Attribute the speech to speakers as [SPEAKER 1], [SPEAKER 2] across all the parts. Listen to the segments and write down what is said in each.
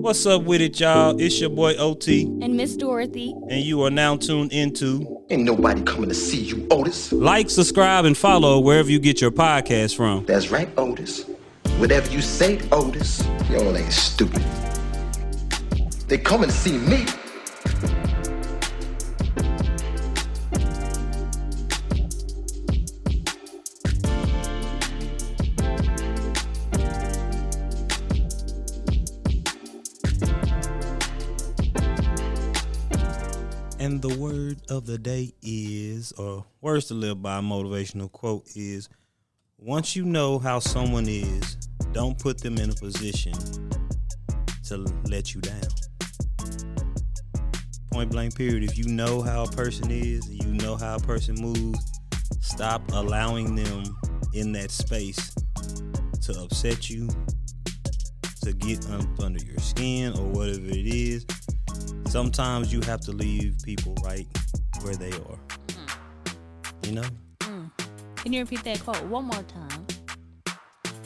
[SPEAKER 1] What's up with it, y'all? It's your boy OT.
[SPEAKER 2] And Miss Dorothy.
[SPEAKER 1] And you are now tuned into
[SPEAKER 3] Ain't nobody coming to see you, Otis.
[SPEAKER 1] Like, subscribe, and follow wherever you get your podcast from.
[SPEAKER 3] That's right, Otis. Whatever you say, Otis, y'all ain't stupid. They coming to see me.
[SPEAKER 1] And the word of the day is, or words to live by, motivational quote is, once you know how someone is, don't put them in a position to let you down. Point blank period. If you know how a person is, you know how a person moves, stop allowing them in that space to upset you, to get under your skin or whatever it is. Sometimes you have to leave people right where they are. You know?
[SPEAKER 2] Can you repeat that quote one more time?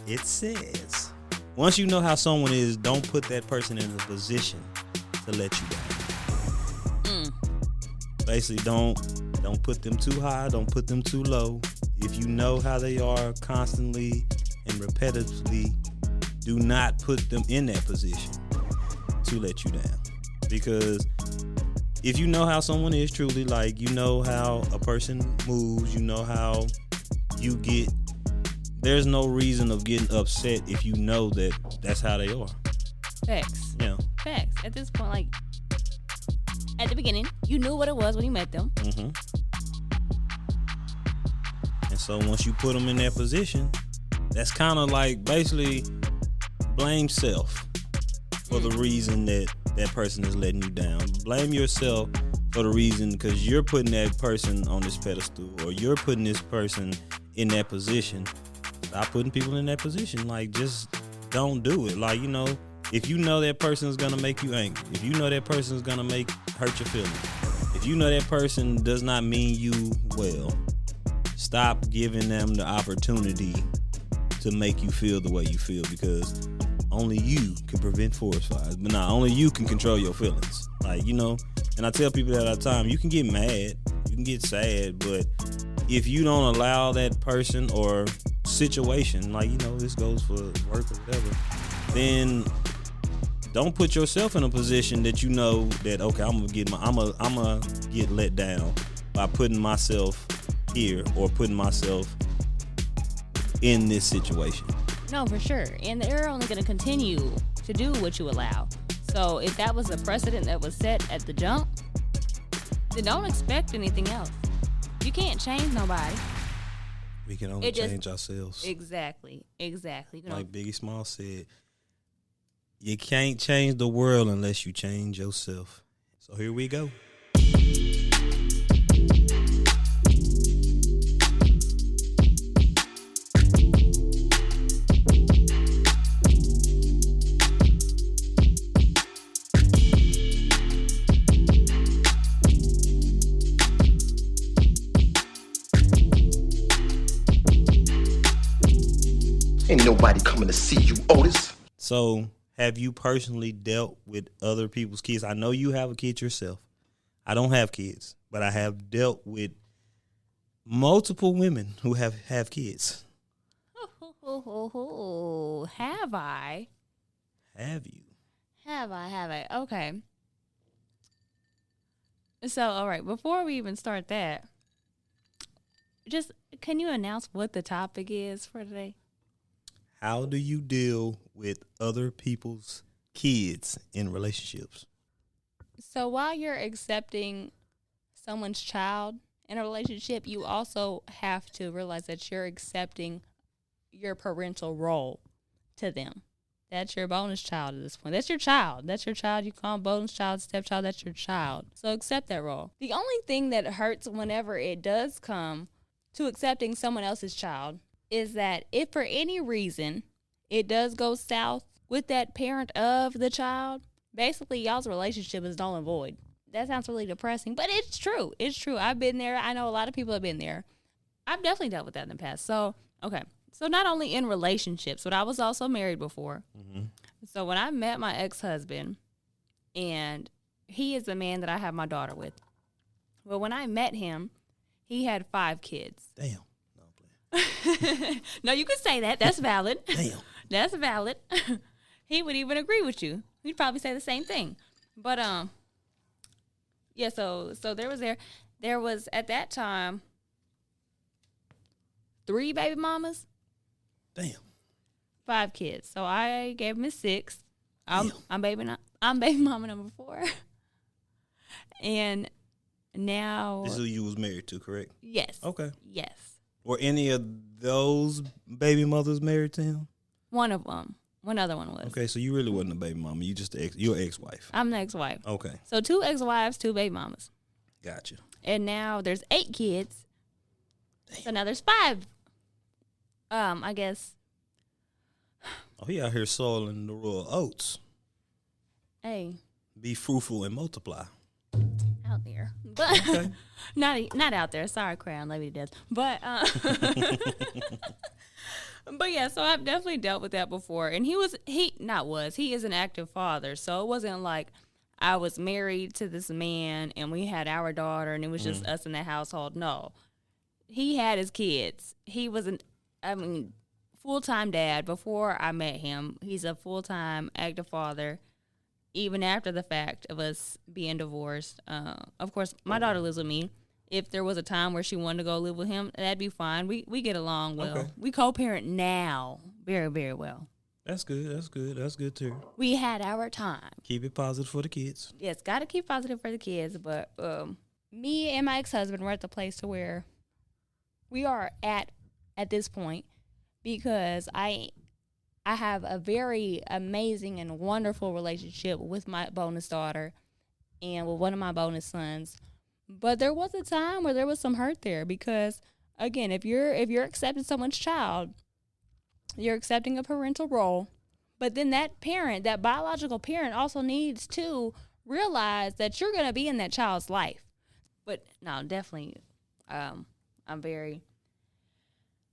[SPEAKER 1] It says, once you know how someone is, don't put that person in a position to let you down. Basically, don't put them too high, don't put them too low. If you know how they are constantly and repetitively, do not put them in that position to let you down. Because if you know how someone is truly, like, you know how a person moves, you know how you get, there's no reason of getting upset if you know that that's how they are.
[SPEAKER 2] Facts.
[SPEAKER 1] Yeah.
[SPEAKER 2] Facts. At this point, like, at the beginning, you knew what it was when you met them.
[SPEAKER 1] Mm-hmm. And so once you put them in that position, that's kind of like basically blame self for the reason that person is letting you down. Blame yourself for the reason because you're putting that person on this pedestal or you're putting this person in that position. Stop putting people in that position. Like, just don't do it. Like, you know, if you know that person is going to make you angry, if you know that person is going to hurt your feelings, if you know that person does not mean you well, stop giving them the opportunity to make you feel the way you feel, because only you can prevent forest fires, but not only you can control your feelings. Like, you know, and I tell people that all the time, you can get mad, you can get sad, but if you don't allow that person or situation, like, you know, this goes for work or whatever, then don't put yourself in a position that you know that, okay, I'm gonna get let down by putting myself here or putting myself in this situation.
[SPEAKER 2] No, for sure. And they're only going to continue to do what you allow. So if that was a precedent that was set at the jump, then don't expect anything else. You can't change nobody.
[SPEAKER 1] We can only change ourselves.
[SPEAKER 2] Exactly. You know,
[SPEAKER 1] like Biggie Smalls said, you can't change the world unless you change yourself. So here we go.
[SPEAKER 3] Ain't nobody coming to see you, Otis.
[SPEAKER 1] So, have you personally dealt with other people's kids? I know you have a kid yourself. I don't have kids, but I have dealt with multiple women who have kids.
[SPEAKER 2] Have I?
[SPEAKER 1] Have you?
[SPEAKER 2] Have I? Okay. So, all right, before we even start that, just can you announce what the topic is for today?
[SPEAKER 1] How do you deal with other people's kids in relationships?
[SPEAKER 2] So while you're accepting someone's child in a relationship, you also have to realize that you're accepting your parental role to them. That's your bonus child at this point. That's your child. You call them bonus child, stepchild. That's your child. So accept that role. The only thing that hurts whenever it does come to accepting someone else's child is that if for any reason it does go south with that parent of the child, basically y'all's relationship is null and void. That sounds really depressing, but it's true. It's true. I've been there. I know a lot of people have been there. I've definitely dealt with that in the past. So, okay. So not only in relationships, but I was also married before. So when I met my ex-husband, and he is the man that I have my daughter with. Well, when I met him, he had 5 kids.
[SPEAKER 1] Damn. No, I'm playing.
[SPEAKER 2] No, you can say that. That's valid.
[SPEAKER 1] Damn.
[SPEAKER 2] That's valid. He would even agree with you. He'd probably say the same thing. But yeah. So there was at that time 3 baby mamas.
[SPEAKER 1] Damn.
[SPEAKER 2] 5 kids. So I gave him a 6. I'm baby mama number 4. And now
[SPEAKER 1] This is who you was married to, correct?
[SPEAKER 2] yes.
[SPEAKER 1] Okay.
[SPEAKER 2] Yes.
[SPEAKER 1] Were any of those baby mothers married to him?
[SPEAKER 2] One of them. One other one was.
[SPEAKER 1] Okay, so you really wasn't a baby mama. You just your ex-wife.
[SPEAKER 2] I'm the ex-wife.
[SPEAKER 1] Okay.
[SPEAKER 2] So 2 ex-wives, 2 baby mamas.
[SPEAKER 1] Gotcha.
[SPEAKER 2] And now there's 8 kids. Damn. So now there's 5. I guess.
[SPEAKER 1] Oh, he out here soiling the royal oats.
[SPEAKER 2] Hey.
[SPEAKER 1] Be fruitful and multiply.
[SPEAKER 2] Out there. But
[SPEAKER 1] Okay.
[SPEAKER 2] not out there. Sorry, Crown Lady Death. But but yeah, so I've definitely dealt with that before. And he is an active father. So it wasn't like I was married to this man and we had our daughter and it was just us in the household. No. He had his kids. He was full-time dad before I met him. He's a full-time active father, even after the fact of us being divorced. Of course, my daughter lives with me. If there was a time where she wanted to go live with him, that'd be fine. We get along well.
[SPEAKER 1] Okay.
[SPEAKER 2] We co-parent now very, very well.
[SPEAKER 1] That's good. That's good. That's good too.
[SPEAKER 2] We had our time.
[SPEAKER 1] Keep it positive for the kids.
[SPEAKER 2] Yes, got to keep positive for the kids. But me and my ex-husband were at the place to where we are at this point because I have a very amazing and wonderful relationship with my bonus daughter and with one of my bonus sons. But there was a time where there was some hurt there because, again, if you're accepting someone's child, you're accepting a parental role. But then that parent, that biological parent, also needs to realize that you're going to be in that child's life. But no, definitely, I'm very,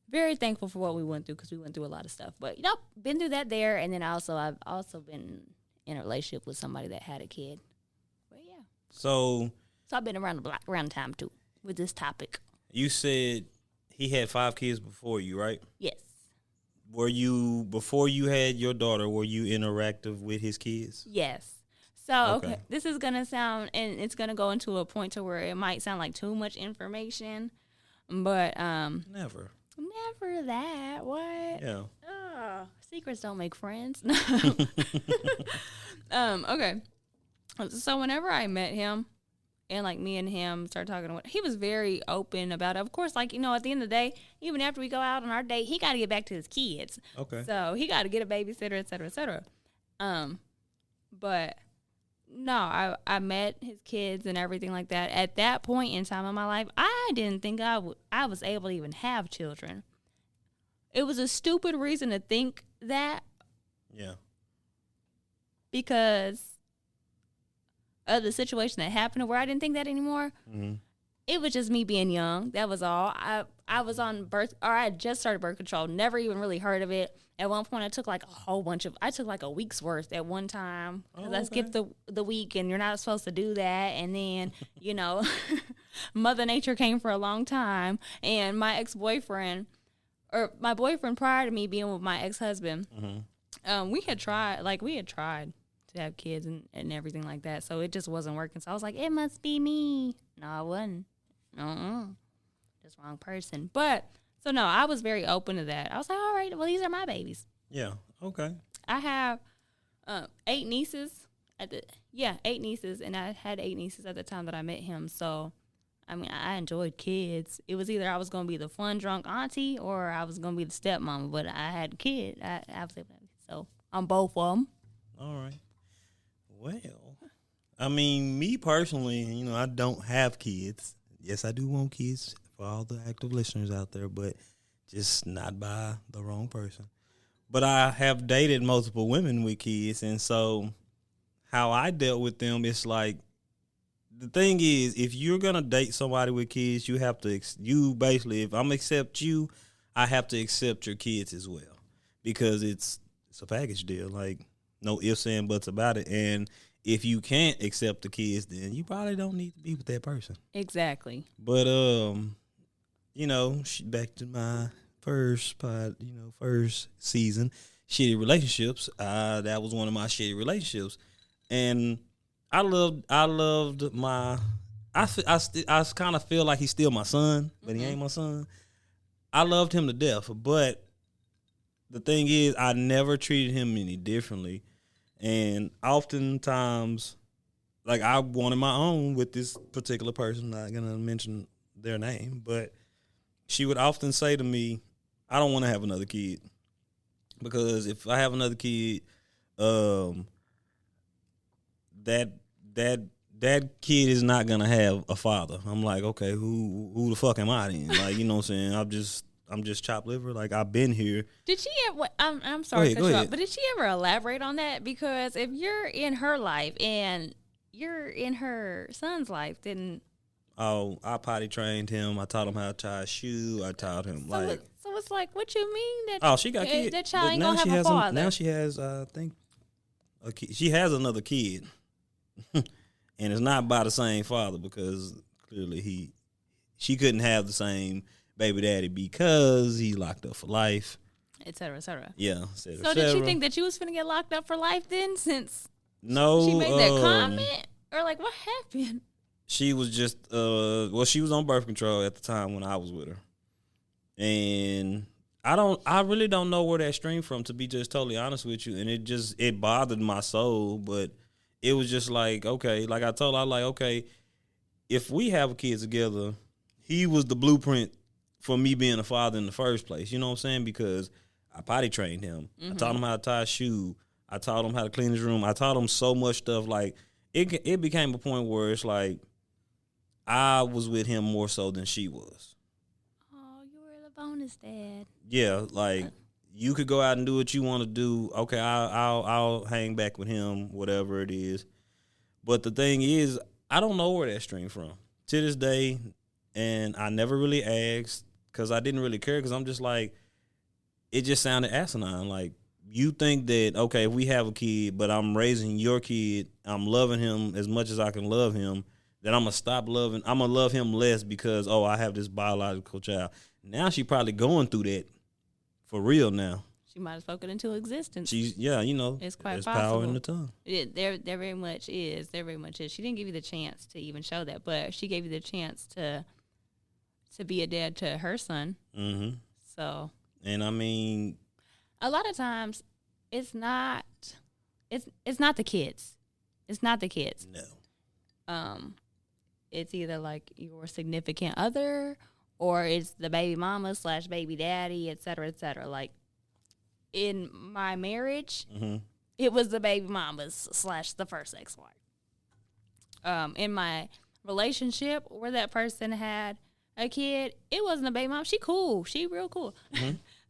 [SPEAKER 2] very thankful for what we went through because we went through a lot of stuff. But been through that there, and then I've also been in a relationship with somebody that had a kid. But yeah,
[SPEAKER 1] So
[SPEAKER 2] I've been around the block around time too with this topic.
[SPEAKER 1] you said he had 5 kids before you, right?
[SPEAKER 2] Yes.
[SPEAKER 1] Were you, before you had your daughter, were you interactive with his kids?
[SPEAKER 2] Yes. So,
[SPEAKER 1] Okay.
[SPEAKER 2] This is going to sound, and it's going to go into a point to where it might sound like too much information, but
[SPEAKER 1] Never.
[SPEAKER 2] never that. What?
[SPEAKER 1] Yeah.
[SPEAKER 2] Secrets don't make friends. Okay. So whenever I met him, and like me and him started talking, he was very open about it. Of course, like, at the end of the day, even after we go out on our date, he got to get back to his kids.
[SPEAKER 1] Okay.
[SPEAKER 2] So he got to get a babysitter, et cetera, et cetera. But no, I met his kids and everything like that. At that point in time in my life, I didn't think I was able to even have children. It was a stupid reason to think that.
[SPEAKER 1] Yeah.
[SPEAKER 2] Because of the situation that happened where I didn't think that anymore.
[SPEAKER 1] Mm-hmm.
[SPEAKER 2] It was just me being young. That was all. I was on I had just started birth control. Never even really heard of it. At one point, I took like a week's worth at one time. Because I skipped the week, and you're not supposed to do that. And then, Mother Nature came for a long time. And my ex-boyfriend, or my boyfriend prior to me being with my ex-husband, we had tried to have kids and everything like that. So it just wasn't working. So I was like, it must be me. No, it wasn't. Just wrong person. But, so no, I was very open to that. I was like, all right, well, these are my babies.
[SPEAKER 1] Yeah. Okay.
[SPEAKER 2] I have 8 nieces. 8 nieces. And I had 8 nieces at the time that I met him. So, I enjoyed kids. It was either I was going to be the fun, drunk auntie or I was going to be the stepmom. But I had a kid. So, I'm both of them.
[SPEAKER 1] All right. Well, me personally, I don't have kids. Yes, I do want kids for all the active listeners out there, but just not by the wrong person. But I have dated multiple women with kids, and so how I dealt with them, it's like, the thing is, if you're going to date somebody with kids, you have to, if I'm accept you, I have to accept your kids as well, because it's a package deal. Like, no ifs and buts about it. And if you can't accept the kids, then you probably don't need to be with that person.
[SPEAKER 2] Exactly.
[SPEAKER 1] But back to my first season, shitty relationships. That was one of my shitty relationships, and I loved my. I kind of feel like he's still my son, but he ain't my son. I loved him to death, but the thing is, I never treated him any differently, and oftentimes, like I wanted my own with this particular person. I'm not gonna mention their name, but she would often say to me, "I don't want to have another kid because if I have another kid, that kid is not gonna have a father." I'm like, okay, who the fuck am I then? Like, you know what I'm saying? I'm just chopped liver. Like, I've been here.
[SPEAKER 2] Did she ever? I'm sorry to cut
[SPEAKER 1] Go
[SPEAKER 2] you
[SPEAKER 1] ahead.
[SPEAKER 2] off, but did she ever elaborate on that? Because if you're in her life and you're in her son's life, then
[SPEAKER 1] I potty trained him. I taught him how to tie a shoe. I taught him
[SPEAKER 2] so it's like, what you mean that?
[SPEAKER 1] she got kids.
[SPEAKER 2] That child ain't gonna have a father.
[SPEAKER 1] Now she has, I think, a kid. She has another kid, and it's not by the same father because clearly she couldn't have the same baby daddy because he's locked up for life,
[SPEAKER 2] et cetera, et cetera.
[SPEAKER 1] Yeah.
[SPEAKER 2] So did she think that you was finna get locked up for life then? Since
[SPEAKER 1] no,
[SPEAKER 2] she made that comment, or like what happened?
[SPEAKER 1] She was just she was on birth control at the time when I was with her, and I really don't know where that streamed from, to be just totally honest with you, and it bothered my soul, but it was just like, okay, like I told her, I like, okay, if we have a kid together, he was the blueprint for me being a father in the first place. You know what I'm saying? Because I potty trained him. I taught him how to tie a shoe. I taught him how to clean his room. I taught him so much stuff. Like it became a point where it's like I was with him more so than she was.
[SPEAKER 2] Oh, you were the bonus dad.
[SPEAKER 1] Yeah, like you could go out and do what you want to do. Okay, I'll hang back with him, whatever it is. But the thing is, I don't know where that streamed from to this day, and I never really asked because I didn't really care, because I'm just like, it just sounded asinine. Like, you think that, okay, if we have a kid, but I'm raising your kid, I'm loving him as much as I can love him, then I'm going to love him less because, I have this biological child. Now she probably going through that for real now.
[SPEAKER 2] She might have spoken into existence.
[SPEAKER 1] It's
[SPEAKER 2] quite
[SPEAKER 1] there's
[SPEAKER 2] possible.
[SPEAKER 1] Power in the tongue.
[SPEAKER 2] There very much is. There very much is. She didn't give you the chance to even show that, but she gave you the chance to be a dad to her son.
[SPEAKER 1] Mm-hmm.
[SPEAKER 2] So.
[SPEAKER 1] And I mean,
[SPEAKER 2] a lot of times, it's not the kids. It's not the kids.
[SPEAKER 1] No.
[SPEAKER 2] It's either like your significant other, or it's the baby mama / baby daddy, et cetera, et cetera. Like, in my marriage, it was the baby mamas / the first ex-wife. In my relationship where that person had a kid, it wasn't a baby mom. She cool. She real cool.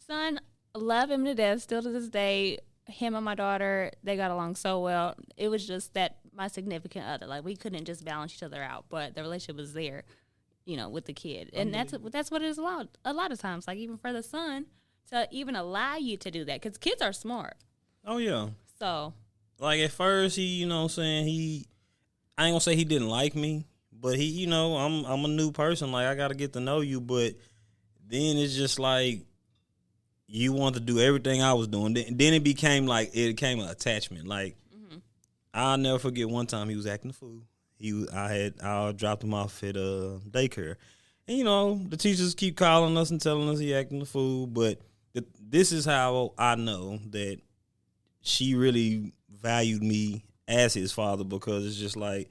[SPEAKER 2] Son, love him to death. Still to this day, him and my daughter, they got along so well. It was just that my significant other, like, we couldn't just balance each other out, but the relationship was there, with the kid. And that's what it is a lot of times, like, even for the son, to even allow you to do that, because kids are smart.
[SPEAKER 1] Oh, yeah.
[SPEAKER 2] So.
[SPEAKER 1] Like, at first, I ain't going to say he didn't like me, but he, I'm a new person. Like, I got to get to know you, but then it's just like, you want to do everything I was doing. Then it became an attachment. Like, I'll never forget one time he was acting a fool. I dropped him off at daycare. And, the teachers keep calling us and telling us he acting a fool. But this is how I know that she really valued me as his father, because it's just like,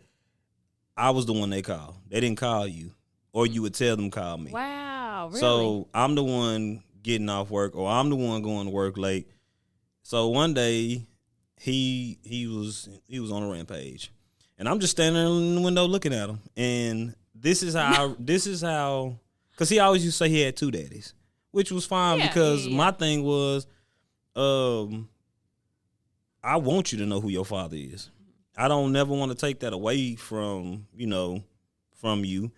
[SPEAKER 1] I was the one they called. They didn't call you. Or you would tell them call me.
[SPEAKER 2] Wow, really?
[SPEAKER 1] So I'm the one getting off work, or I'm the one going to work late. So one day he was on a rampage, and I'm just standing in the window looking at him. And this is how because he always used to say he had two daddies, which was fine, because my thing was, I want you to know who your father is. I don't never want to take that away from you.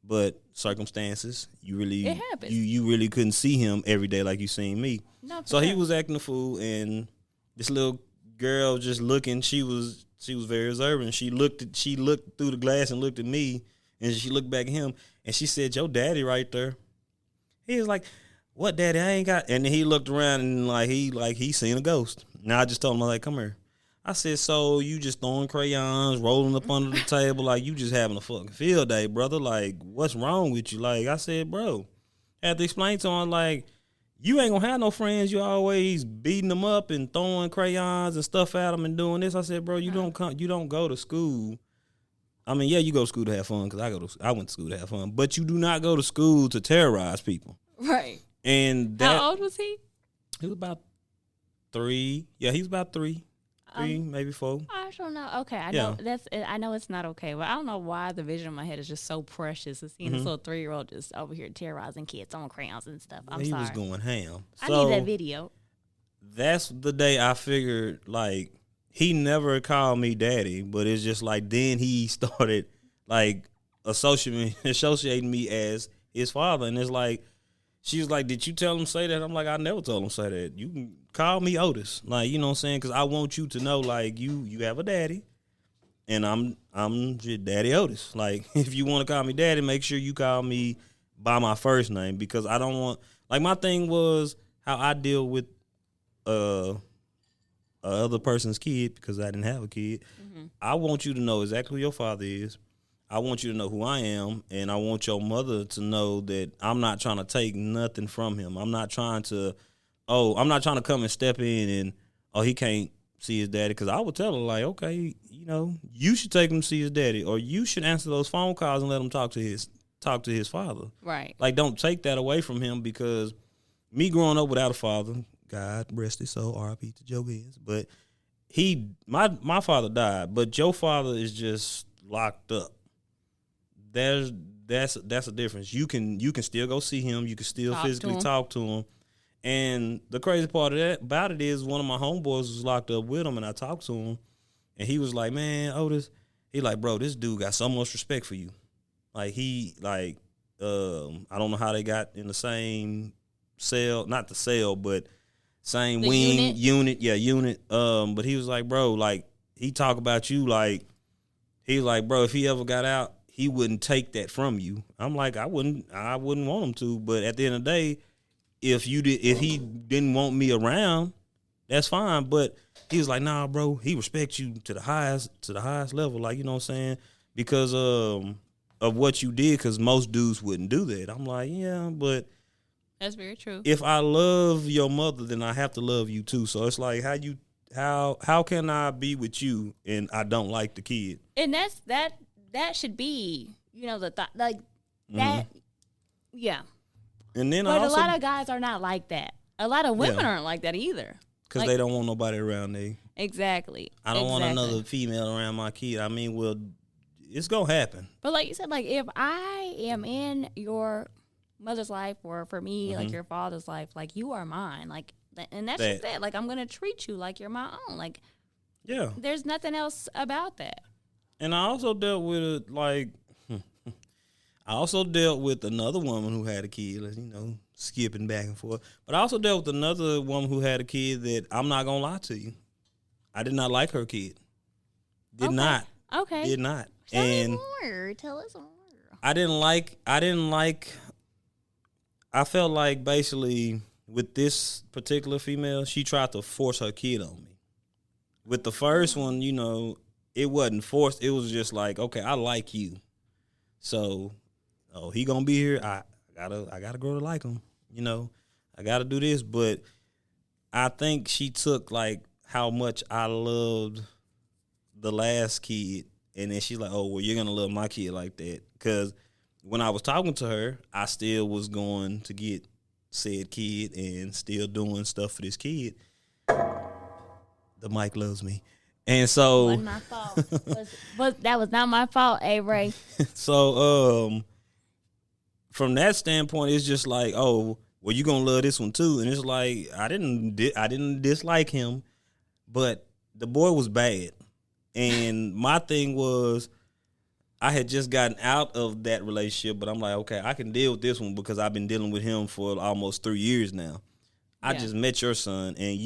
[SPEAKER 1] But circumstances, it happens. You really couldn't see him every day like you seen me.
[SPEAKER 2] No,
[SPEAKER 1] so he was acting a fool, and this little girl just looking. She was very observant. She looked through the glass and looked at me, and she looked back at him, and she said, "Your daddy right there." He was like, "What daddy? I ain't got." And then he looked around and he seen a ghost. Now I just told him, like, "Come here." I said, "So you just throwing crayons, rolling up under the table, like you just having a fucking field day, brother? Like, what's wrong with you?" Like I said, "Bro," I had to explain to him, like, you ain't gonna have no friends. You always beating them up and throwing crayons and stuff at them and doing this. I said, "Bro, you don't go to school. I mean, yeah, you go to school to have fun because I went to school to have fun, but you do not go to school to terrorize people."
[SPEAKER 2] Right.
[SPEAKER 1] And
[SPEAKER 2] how old was he?
[SPEAKER 1] He was about 3. Yeah, he was about 3, maybe 4.
[SPEAKER 2] I don't know. Okay, I know it's not okay, but I don't know why the vision in my head is just so precious of seeing this little 3-year-old just over here terrorizing kids on crayons and stuff. I'm sorry.
[SPEAKER 1] He was going ham.
[SPEAKER 2] I need that video.
[SPEAKER 1] That's the day I figured, like, he never called me daddy, but it's just like then he started like associating me as his father, and it's like she was like, "Did you tell him to say that?" I'm like, "I never told him to say that. You can call me Otis, like, you know what I'm saying, because I want you to know, like, you have a daddy, and I'm your daddy Otis. Like, if you want to call me daddy, make sure you call me by my first name, because I don't want, like, my thing was how I deal with other person's kid, because I didn't have a kid. Mm-hmm. I want you to know exactly who your father is. I want you to know who I am, and I want your mother to know that I'm not trying to take nothing from him. I'm not trying to come and step in and, he can't see his daddy, because I would tell her, like, okay, you know, you should take him to see his daddy, or you should answer those phone calls and let him talk to his father. Right. Like, don't take that away from him, because me growing up without a father, God rest his soul, R.I.P. to Joe Benz, but my father died, but your father is just locked up. That's a difference. You can still go see him. You can still physically talk to him. And the crazy part of that about it is one of my homeboys was locked up with him, and I talked to him, and he was like, "Man, Otis," he like, "Bro, this dude got so much respect for you. Like, he like, I don't know how they got in the same cell, not the cell, but same the wing unit. Yeah, unit. But he was like, bro, like, he talk about you, like, he was like, bro, if he ever got out, he wouldn't take that from you. I'm like, I wouldn't want him to, but at the end of the day, if he didn't want me around, that's fine. But he was like, nah, bro, he respects you to the highest level, like, you know what I'm saying, because of what you did, because most dudes wouldn't do that. I'm like, yeah, but
[SPEAKER 2] that's very true.
[SPEAKER 1] If I love your mother, then I have to love you too. So it's like, how can I be with you and I don't like the kid?
[SPEAKER 2] And that should be, you know, the thought, like, that, yeah.
[SPEAKER 1] And then
[SPEAKER 2] but a lot of guys are not like that. A lot of women aren't like that either.
[SPEAKER 1] Because they don't want nobody around there.
[SPEAKER 2] Exactly.
[SPEAKER 1] I don't want another female around my kid. I mean, well, it's going to happen.
[SPEAKER 2] But like you said, like, if I am in your mother's life, or for me, like your father's life, like, you are mine. Like, and that's just it. Like, I'm going to treat you like you're my own. Like, yeah, there's nothing else about that.
[SPEAKER 1] And I also dealt with another woman who had a kid, you know, skipping back and forth. But I also dealt with another woman who had a kid that, I'm not going to lie to you, I did not like her kid. Did not.
[SPEAKER 2] Okay.
[SPEAKER 1] Did not.
[SPEAKER 2] Tell me more. Tell us more.
[SPEAKER 1] I felt like basically with this particular female, she tried to force her kid on me. With the first one, you know, it wasn't forced. It was just like, okay, I like you. So, he gonna be here. I gotta grow to like him. You know, I gotta do this. But I think she took like how much I loved the last kid, and then she's like, oh, well, you're gonna love my kid like that. Because when I was talking to her, I still was going to get said kid and still doing stuff for this kid. The mic loves me. And so
[SPEAKER 2] wasn't my fault. That was not my fault, A-Ray.
[SPEAKER 1] So from that standpoint, it's just like, oh, well, you gonna love this one too. And it's like, I didn't dislike him, but the boy was bad. And my thing was, I had just gotten out of that relationship, but I'm like, okay, I can deal with this one because I've been dealing with him for almost 3 years now. I just met your son, and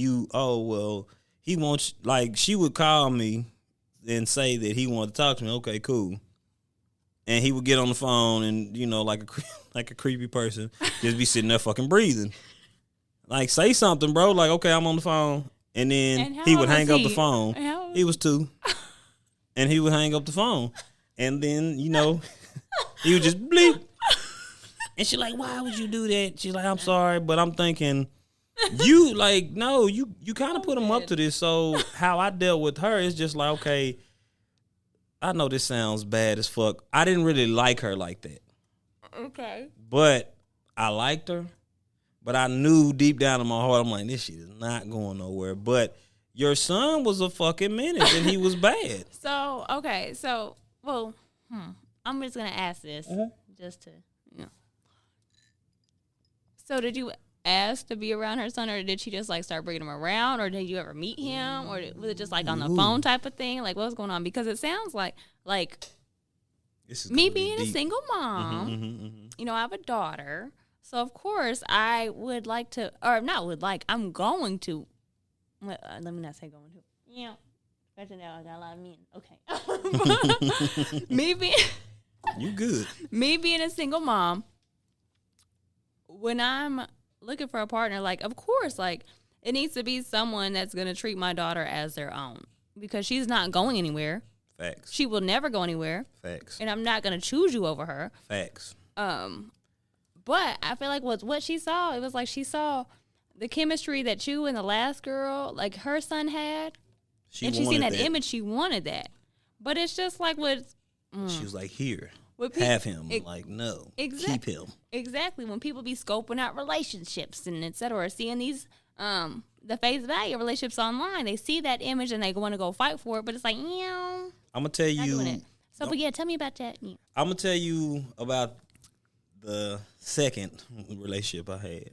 [SPEAKER 1] he wants, like, she would call me and say that he wanted to talk to me. Okay, cool. And he would get on the phone and, you know, like a creepy person, just be sitting there fucking breathing. Like, say something, bro. Like, okay, I'm on the phone. And then he would hang up the phone. He was 2. And he would hang up the phone. And then, you know, he would just bleep. And she's like, why would you do that? She's like, I'm sorry, but I'm thinking, you, like, no, you kind of put him up to this. So how I dealt with her is just like, okay, I know this sounds bad as fuck. I didn't really like her like that.
[SPEAKER 2] Okay.
[SPEAKER 1] But I liked her. But I knew deep down in my heart, I'm like, this shit is not going nowhere. But your son was a fucking menace, and he was bad.
[SPEAKER 2] So, okay. So, well, I'm just going to ask this just to, you know. So, did you ask to be around her son, or did she just, like, start bringing him around, or did you ever meet him, or was it just, like, on the phone type of thing? Like, what was going on? Because it sounds like me being a single mom, you know, I have a daughter. So, of course, I would like to, or not would like, I'm going to, let me not say going to. Yeah. Right now, I got a lot of men. Okay. Me being,
[SPEAKER 1] you good.
[SPEAKER 2] Me being a single mom, when I'm looking for a partner, like, of course, like, it needs to be someone that's going to treat my daughter as their own. Because she's not going anywhere.
[SPEAKER 1] Facts.
[SPEAKER 2] She will never go anywhere.
[SPEAKER 1] Facts.
[SPEAKER 2] And I'm not going to choose you over her.
[SPEAKER 1] Facts.
[SPEAKER 2] But I feel like what she saw, it was like she saw the chemistry that you and the last girl, like her son had. She seen that image, she wanted that. But it's just like
[SPEAKER 1] she was like, here,
[SPEAKER 2] people,
[SPEAKER 1] have him. Like, no, keep him.
[SPEAKER 2] Exactly. When people be scoping out relationships and et cetera, seeing these, the face value of relationships online, they see that image and they want to go fight for it. But it's like, I'm
[SPEAKER 1] going to tell you.
[SPEAKER 2] So, but yeah, tell me about that. Yeah.
[SPEAKER 1] I'm going to tell you about the second relationship I had,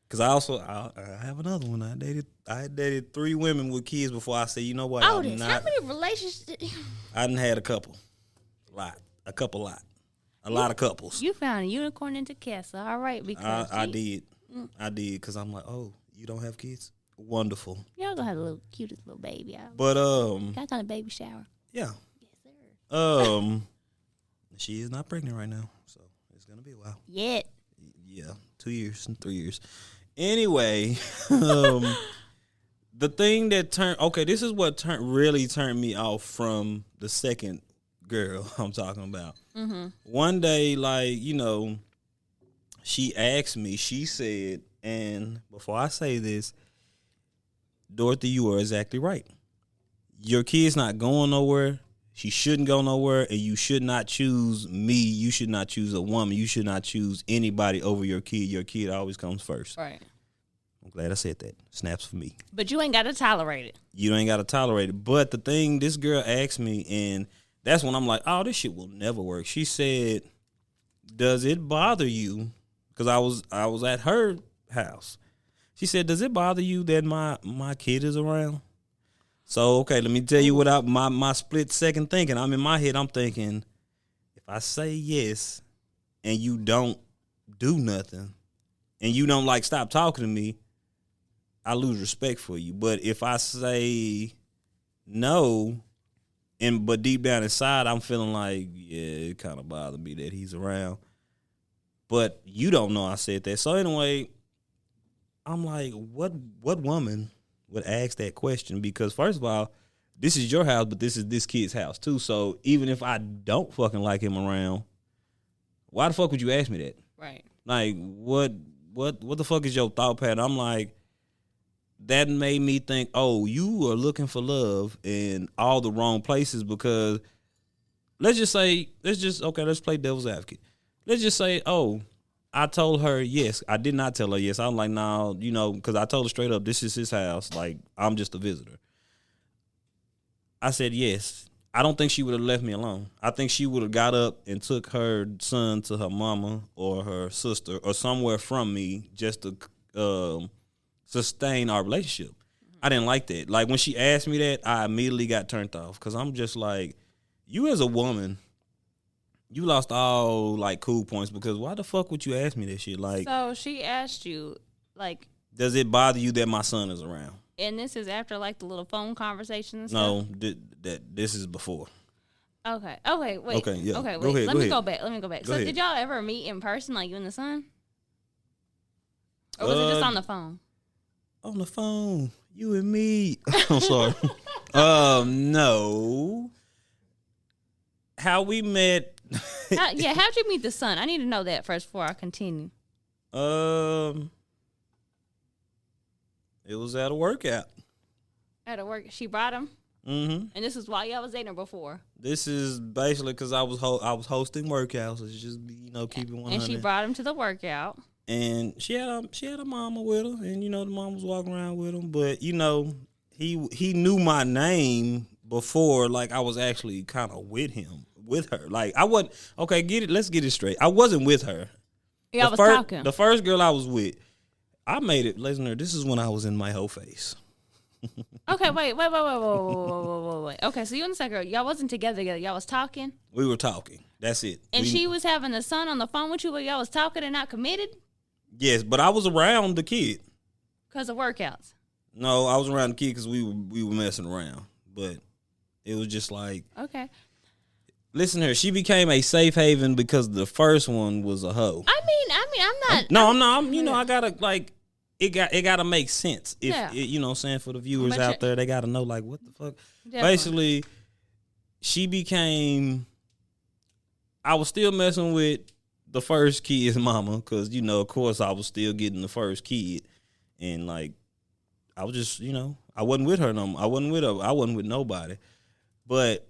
[SPEAKER 1] because I have another one. I had dated 3 women with kids before I said, you know what?
[SPEAKER 2] Otis, how many relationships?
[SPEAKER 1] I done had a couple, a lot of couples.
[SPEAKER 2] You found a unicorn in the castle, all right? Because
[SPEAKER 1] I did, because I'm like, oh, you don't have kids? Wonderful.
[SPEAKER 2] Y'all gonna have a little cutest little baby.
[SPEAKER 1] But
[SPEAKER 2] can I call a baby shower?
[SPEAKER 1] Yeah.
[SPEAKER 2] Yes, sir.
[SPEAKER 1] She is not pregnant right now, so it's gonna be a while.
[SPEAKER 2] Yet.
[SPEAKER 1] Yeah, 2 years and 3 years. Anyway, the thing that this is what really turned me off from the second girl I'm talking about. Mm-hmm. One day, like, you know, she asked me, she said, and before I say this, Dorothy, you are exactly right. Your kid's not going nowhere. She shouldn't go nowhere, and you should not choose me. You should not choose a woman. You should not choose anybody over your kid. Your kid always comes first.
[SPEAKER 2] Right.
[SPEAKER 1] I'm glad I said that. Snaps for me.
[SPEAKER 2] But you ain't got to tolerate it.
[SPEAKER 1] You ain't got to tolerate it. But the thing, this girl asked me, and that's when I'm like, oh, this shit will never work. She said, does it bother you? Because I was at her house. She said, does it bother you that my kid is around? So, okay, let me tell you what my split second thinking. I'm in my head, I'm thinking, if I say yes and you don't do nothing and you don't, like, stop talking to me, I lose respect for you. But if I say no, but deep down inside, I'm feeling like, yeah, it kind of bothered me that he's around. But you don't know I said that. So anyway, I'm like, what woman would ask that question? Because first of all, this is your house, but this is this kid's house too. So even if I don't fucking like him around, why the fuck would you ask me that?
[SPEAKER 2] Right.
[SPEAKER 1] Like, what the fuck is your thought pattern? I'm like, that made me think, oh, you are looking for love in all the wrong places. Because let's play devil's advocate. Let's just say, oh, I told her yes. I did not tell her yes. I'm like, no, you know, because I told her straight up, this is his house. Like, I'm just a visitor. I said yes. I don't think she would have left me alone. I think she would have got up and took her son to her mama or her sister or somewhere from me just to sustain our relationship. I didn't like that. Like, when she asked me that, I immediately got turned off because I'm just like, you as a woman, you lost all, like, cool points because why the fuck would you ask me that shit? Like,
[SPEAKER 2] so she asked you, like,
[SPEAKER 1] does it bother you that my son is around?
[SPEAKER 2] And this is after like the little phone conversation and
[SPEAKER 1] No,
[SPEAKER 2] stuff?
[SPEAKER 1] this is before.
[SPEAKER 2] Okay. Okay, wait.
[SPEAKER 1] Okay, yeah.
[SPEAKER 2] Okay,
[SPEAKER 1] Go
[SPEAKER 2] wait.
[SPEAKER 1] ahead,
[SPEAKER 2] Let me go back. So
[SPEAKER 1] ahead.
[SPEAKER 2] did y'all ever meet in person, like you and the son? Or was it just on the phone?
[SPEAKER 1] On the phone. You and me. I'm sorry. No. How we met.
[SPEAKER 2] How'd you meet the son? I need to know that first before I continue.
[SPEAKER 1] It was at a workout.
[SPEAKER 2] At a work, she brought him?
[SPEAKER 1] Mm-hmm.
[SPEAKER 2] And this is why y'all was dating before?
[SPEAKER 1] This is basically because I was hosting workouts. It's just, keeping 100.
[SPEAKER 2] And she brought him to the workout.
[SPEAKER 1] And she had a mama with her, and the mom was walking around with him. But he knew my name before, like I was actually kind of with her. Like I wasn't Let's get it straight. I wasn't with her.
[SPEAKER 2] Y'all was talking.
[SPEAKER 1] The first girl I was with, I made it, listener. This is when I was in my whole face.
[SPEAKER 2] Okay, wait. Okay, so you and the second girl, y'all wasn't together. Y'all was talking.
[SPEAKER 1] We were talking. That's it.
[SPEAKER 2] And she was having the son on the phone with you, but y'all was talking and not committed.
[SPEAKER 1] Yes, but I was around the kid.
[SPEAKER 2] Because of workouts.
[SPEAKER 1] No, I was around the kid because we were messing around. But it was just like,
[SPEAKER 2] okay.
[SPEAKER 1] Listen to her. She became a safe haven because the first one was a hoe.
[SPEAKER 2] I mean, I'm not.
[SPEAKER 1] I gotta like. It gotta make sense. If you know what I'm saying, for the viewers out there, they gotta know like what the fuck.
[SPEAKER 2] Definitely.
[SPEAKER 1] Basically, she became. I was still messing with the first kid's mama because of course I was still getting the first kid, and like I was just I wasn't with her no more. I wasn't with her. I wasn't with nobody, but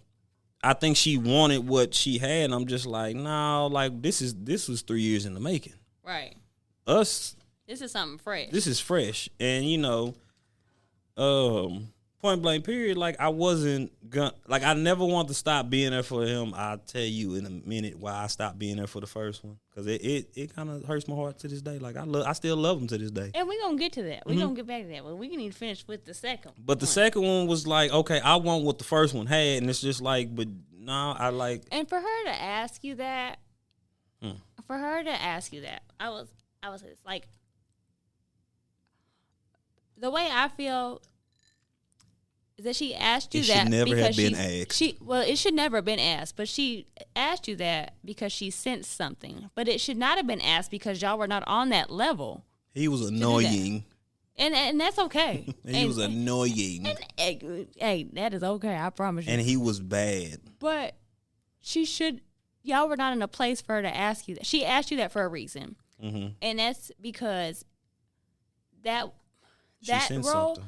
[SPEAKER 1] I think she wanted what she had, and I'm just like, no, like this was 3 years in the making.
[SPEAKER 2] Right.
[SPEAKER 1] This
[SPEAKER 2] is something fresh.
[SPEAKER 1] This is fresh. And, point blank period, like I wasn't like I never want to stop being there for him. I'll tell you in a minute why I stopped being there for the first one. Because it kind of hurts my heart to this day. Like I still love him to this day.
[SPEAKER 2] And we're going to get to that. We're going to get back to that. But we need to finish with the second one.
[SPEAKER 1] But the second one was like, okay, I want what the first one had. And it's just like, but no, I like.
[SPEAKER 2] And for her to ask you that, I was like, the way I feel is that she asked you
[SPEAKER 1] it
[SPEAKER 2] that
[SPEAKER 1] should never
[SPEAKER 2] because
[SPEAKER 1] have been asked.
[SPEAKER 2] It should never have been asked, but she asked you that because she sensed something. But it should not have been asked because y'all were not on that level.
[SPEAKER 1] He was annoying.
[SPEAKER 2] And that's okay.
[SPEAKER 1] He was annoying.
[SPEAKER 2] And, hey, that is okay, I promise you.
[SPEAKER 1] And he was bad.
[SPEAKER 2] But y'all were not in a place for her to ask you that. She asked you that for a reason.
[SPEAKER 1] Mm-hmm.
[SPEAKER 2] And that's because that role
[SPEAKER 1] something.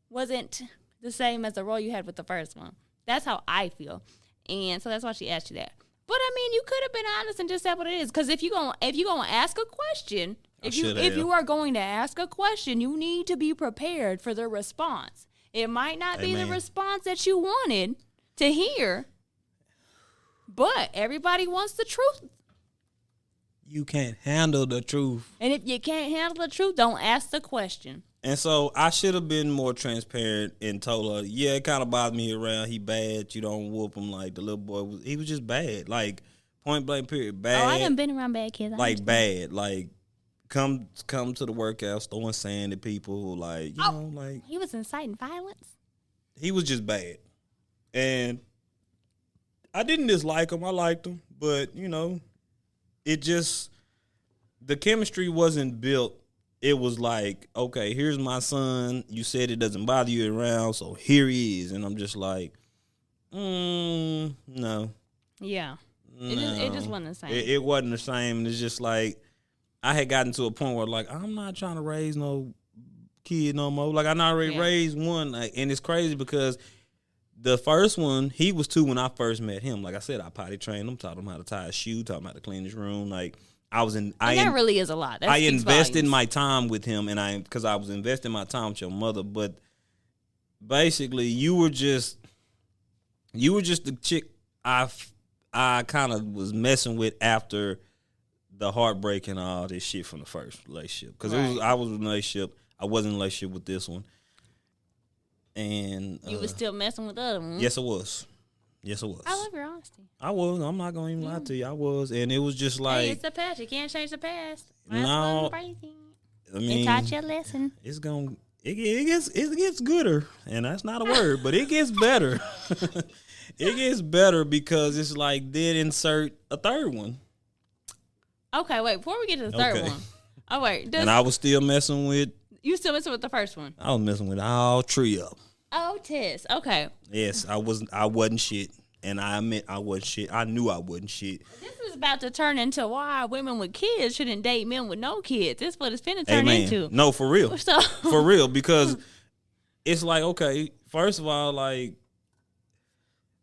[SPEAKER 2] wasn't the same as the role you had with the first one. That's how I feel. And so that's why she asked you that. But I mean, you could have been honest and just said what it is. Because if you're gonna ask a question, if you are going to ask a question, you need to be prepared for the response. It might not be the response that you wanted to hear, but everybody wants the truth.
[SPEAKER 1] You can't handle the truth.
[SPEAKER 2] And if you can't handle the truth, don't ask the question.
[SPEAKER 1] And so I should have been more transparent and told her, yeah, it kind of bothered me around. He bad. You don't whoop him like the little boy. He was just bad. Like, point blank period. Bad.
[SPEAKER 2] Oh, I done been around bad kids.
[SPEAKER 1] Like, bad. Like, come to the workouts, throwing sand at people. Like, like.
[SPEAKER 2] He was inciting violence?
[SPEAKER 1] He was just bad. And I didn't dislike him. I liked him. But, it just, the chemistry wasn't built. It was like, okay, here's my son. You said it doesn't bother you around, so here he is. And I'm just like, no.
[SPEAKER 2] Yeah.
[SPEAKER 1] No.
[SPEAKER 2] It just wasn't the same.
[SPEAKER 1] It wasn't the same. It's just like, I had gotten to a point where, like, I'm not trying to raise no kid no more. Like, I not already raised one. Like, and it's crazy because the first one, he was 2 when I first met him. Like I said, I potty trained him, taught him how to tie a shoe, taught him how to clean his room. Like, that
[SPEAKER 2] really is a lot.
[SPEAKER 1] I invested my time with him, and because I was investing my time with your mother. But basically, you were just the chick I kind of was messing with after the heartbreak and all this shit from the first relationship. Because I was in a relationship, I wasn't in a relationship with this one, and
[SPEAKER 2] you was still messing with the other one.
[SPEAKER 1] Yes, I was. I
[SPEAKER 2] love your honesty.
[SPEAKER 1] I was. I'm not gonna even lie to you. I was, and it was just like,
[SPEAKER 2] hey, it's the past. You can't change the past.
[SPEAKER 1] No,
[SPEAKER 2] I mean,
[SPEAKER 1] it
[SPEAKER 2] taught you a lesson.
[SPEAKER 1] It's gonna. it gets gooder, and that's not a word, but it gets better. It gets better because it's like then insert a third one.
[SPEAKER 2] Okay, wait. Before we get to the third one. Oh, wait.
[SPEAKER 1] And I was still messing with.
[SPEAKER 2] You still messing with the first one?
[SPEAKER 1] I was messing with all three of them.
[SPEAKER 2] Otis. Okay.
[SPEAKER 1] Yes, I wasn't shit. And I admit I wasn't shit. I knew I wasn't shit.
[SPEAKER 2] This is about to turn into why women with kids shouldn't date men with no kids. This is what it's finna turn into.
[SPEAKER 1] No, for real.
[SPEAKER 2] So.
[SPEAKER 1] For real, because it's like, okay, first of all, like.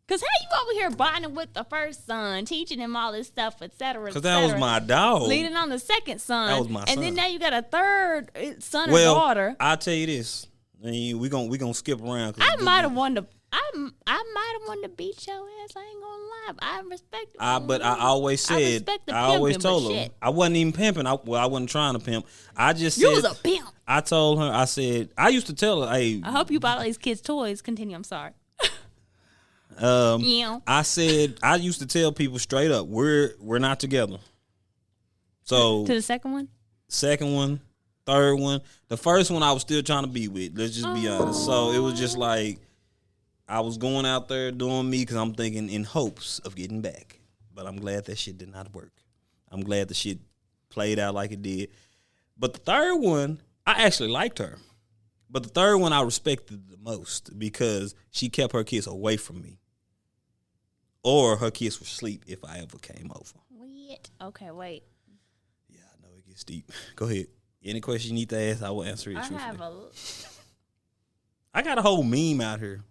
[SPEAKER 2] Because how you over here bonding with the first son, teaching him all this stuff, et cetera,
[SPEAKER 1] because that was my dog.
[SPEAKER 2] Leading on the second son.
[SPEAKER 1] That was my son.
[SPEAKER 2] And then now you got a third son or daughter.
[SPEAKER 1] I'll tell you this. We gonna skip around.
[SPEAKER 2] I might have wanted to beat your ass. I ain't gonna lie. I respect it.
[SPEAKER 1] But I always said, I always told her. I wasn't even pimping. I wasn't trying to pimp. I just said.
[SPEAKER 2] You was a pimp.
[SPEAKER 1] I told her, I said, I used to tell her, hey.
[SPEAKER 2] I hope you bought all these kids toys. Continue, I'm sorry.
[SPEAKER 1] I said, I used to tell people straight up, we're not together. So.
[SPEAKER 2] To the second one?
[SPEAKER 1] Second one, third one. The first one I was still trying to be with. Let's just be honest. So it was just like, I was going out there doing me because I'm thinking in hopes of getting back. But I'm glad that shit did not work. I'm glad the shit played out like it did. But the third one, I actually liked her. But the third one I respected the most because she kept her kids away from me. Or her kids would sleep if I ever came over.
[SPEAKER 2] Weird. Okay, wait.
[SPEAKER 1] Yeah, I know it gets deep. Go ahead. Any question you need to ask, I will answer it truthfully. I got a whole meme out here.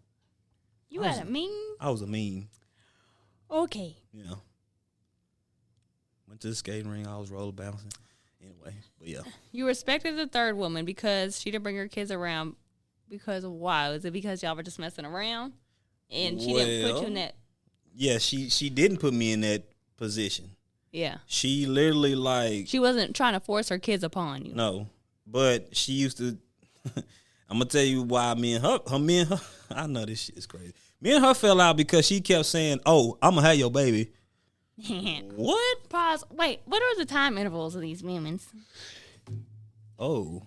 [SPEAKER 2] You got a meme?
[SPEAKER 1] I was a meme.
[SPEAKER 2] Okay.
[SPEAKER 1] Yeah. Went to the skating ring. I was roller bouncing. Anyway, but yeah.
[SPEAKER 2] You respected the third woman because she didn't bring her kids around because of why? Was it because y'all were just messing around? And she didn't put you in that?
[SPEAKER 1] Yeah, she didn't put me in that position.
[SPEAKER 2] Yeah.
[SPEAKER 1] She literally like.
[SPEAKER 2] She wasn't trying to force her kids upon you.
[SPEAKER 1] No. But she used to. I'm going to tell you why me and her, I know this shit is crazy. Me and her fell out because she kept saying, oh, I'm going to have your baby. What?
[SPEAKER 2] Pause. Wait, what are the time intervals of these women's?
[SPEAKER 1] Oh.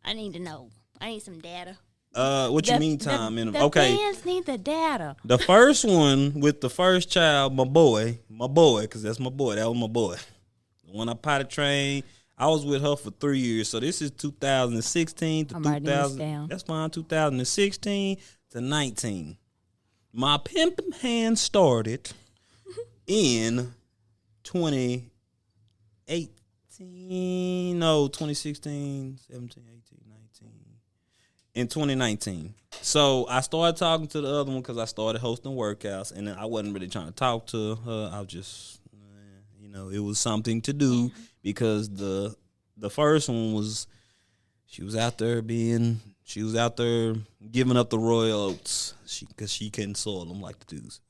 [SPEAKER 2] I need to know. I need some data.
[SPEAKER 1] What you mean time interval?
[SPEAKER 2] The
[SPEAKER 1] okay.
[SPEAKER 2] fans need the data.
[SPEAKER 1] The first one with the first child, my boy, because that's my boy. That was my boy. The one I potty trained. I was with her for 3 years. So this is 2016 to 2000. That's fine. 2016 to 19. My pimping hand started in 2018. No, 2016, 17, 18, 19. In 2019. So I started talking to the other one because I started hosting workouts, and I wasn't really trying to talk to her. I was just, it was something to do because the first one was, she was out there giving up the royal oats because she couldn't soil them like the dudes.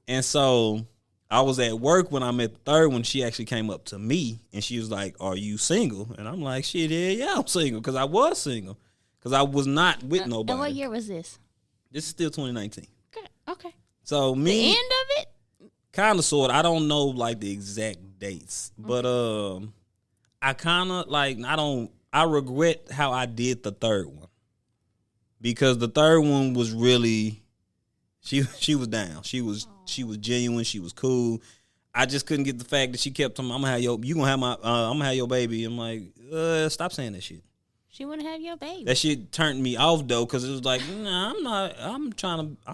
[SPEAKER 1] And so I was at work when I met the third one. She actually came up to me and she was like, "Are you single?" And I'm like, "Shit, yeah, I'm single," because I was single. Because I was not with nobody.
[SPEAKER 2] And what year was this?
[SPEAKER 1] This is still 2019.
[SPEAKER 2] Okay.
[SPEAKER 1] So
[SPEAKER 2] the end of it?
[SPEAKER 1] Kind of, sort of. I don't know like the exact dates, but I kind of like I regret how I did the third one because the third one was really she was down. She was genuine. She was cool. I just couldn't get the fact that she kept telling me, I'm gonna have your baby. I'm like, stop saying that shit.
[SPEAKER 2] She wouldn't have your baby.
[SPEAKER 1] That shit turned me off though, because it was like, nah, I'm not. I'm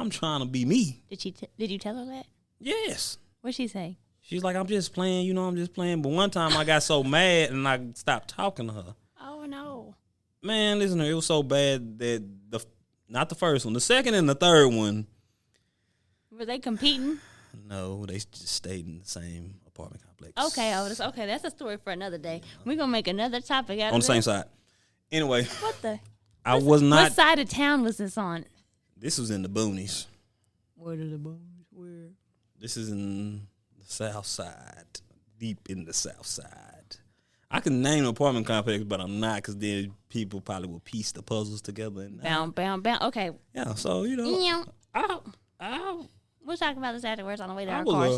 [SPEAKER 1] trying to be me.
[SPEAKER 2] Did you tell her that?
[SPEAKER 1] Yes.
[SPEAKER 2] What'd she say?
[SPEAKER 1] She's like, I'm just playing. I'm just playing. But one time I got so mad and I stopped talking to her.
[SPEAKER 2] Oh no.
[SPEAKER 1] Man, listen to her. It was so bad that not the first one, the second and the third one.
[SPEAKER 2] Were they competing?
[SPEAKER 1] No, they just stayed in the same apartment complex.
[SPEAKER 2] Okay, Otis. Okay, that's a story for another day. We're gonna make another topic out of
[SPEAKER 1] on the same side. Anyway,
[SPEAKER 2] I was not. What side of town was this on?
[SPEAKER 1] This was in the boonies.
[SPEAKER 2] Where are the boonies? Where?
[SPEAKER 1] This is in the south side, deep in the south side. I can name an apartment complex, but I'm not, because then people probably will piece the puzzles together. And
[SPEAKER 2] bound. Okay.
[SPEAKER 1] Yeah, so
[SPEAKER 2] We'll talk about this afterwards on the way to our
[SPEAKER 1] cars.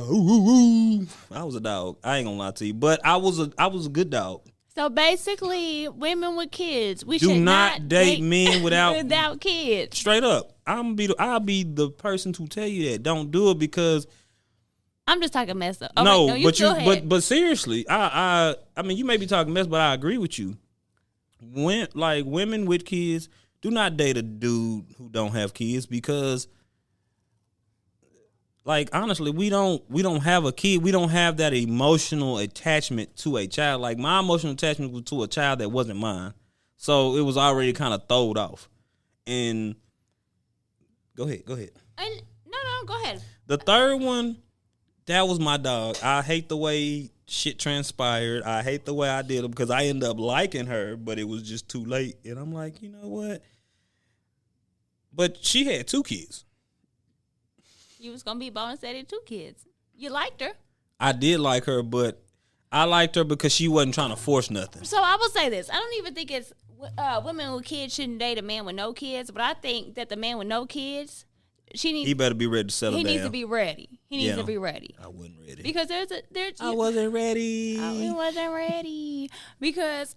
[SPEAKER 1] I was a dog. I ain't gonna lie to you, but I was a good dog.
[SPEAKER 2] So basically, women with kids, we
[SPEAKER 1] Do
[SPEAKER 2] should
[SPEAKER 1] not date men without
[SPEAKER 2] kids.
[SPEAKER 1] Straight up, I'll be the person to tell you that. Don't do it because
[SPEAKER 2] I'm just talking mess up. Okay,
[SPEAKER 1] no,
[SPEAKER 2] but
[SPEAKER 1] seriously, I mean, you may be talking mess, but I agree with you. When like women with kids, do not date a dude who don't have kids because. Like honestly, we don't have a kid. We don't have that emotional attachment to a child. Like my emotional attachment was to a child that wasn't mine, so it was already kind of throwed off. And go ahead.
[SPEAKER 2] And no, go ahead.
[SPEAKER 1] The third one, that was my dog. I hate the way shit transpired. I hate the way I did it because I ended up liking her, but it was just too late. And I'm like, you know what? But she had 2 kids.
[SPEAKER 2] You was going to be bonus daddy 2 kids. You liked her.
[SPEAKER 1] I did like her, but I liked her because she wasn't trying to force nothing.
[SPEAKER 2] So I will say this. I don't even think it's women with kids shouldn't date a man with no kids, but I think that the man with no kids, he
[SPEAKER 1] better be ready to settle down.
[SPEAKER 2] He needs to be ready. He needs to be ready.
[SPEAKER 1] I wasn't ready.
[SPEAKER 2] Because
[SPEAKER 1] I wasn't ready.
[SPEAKER 2] I wasn't ready. Because...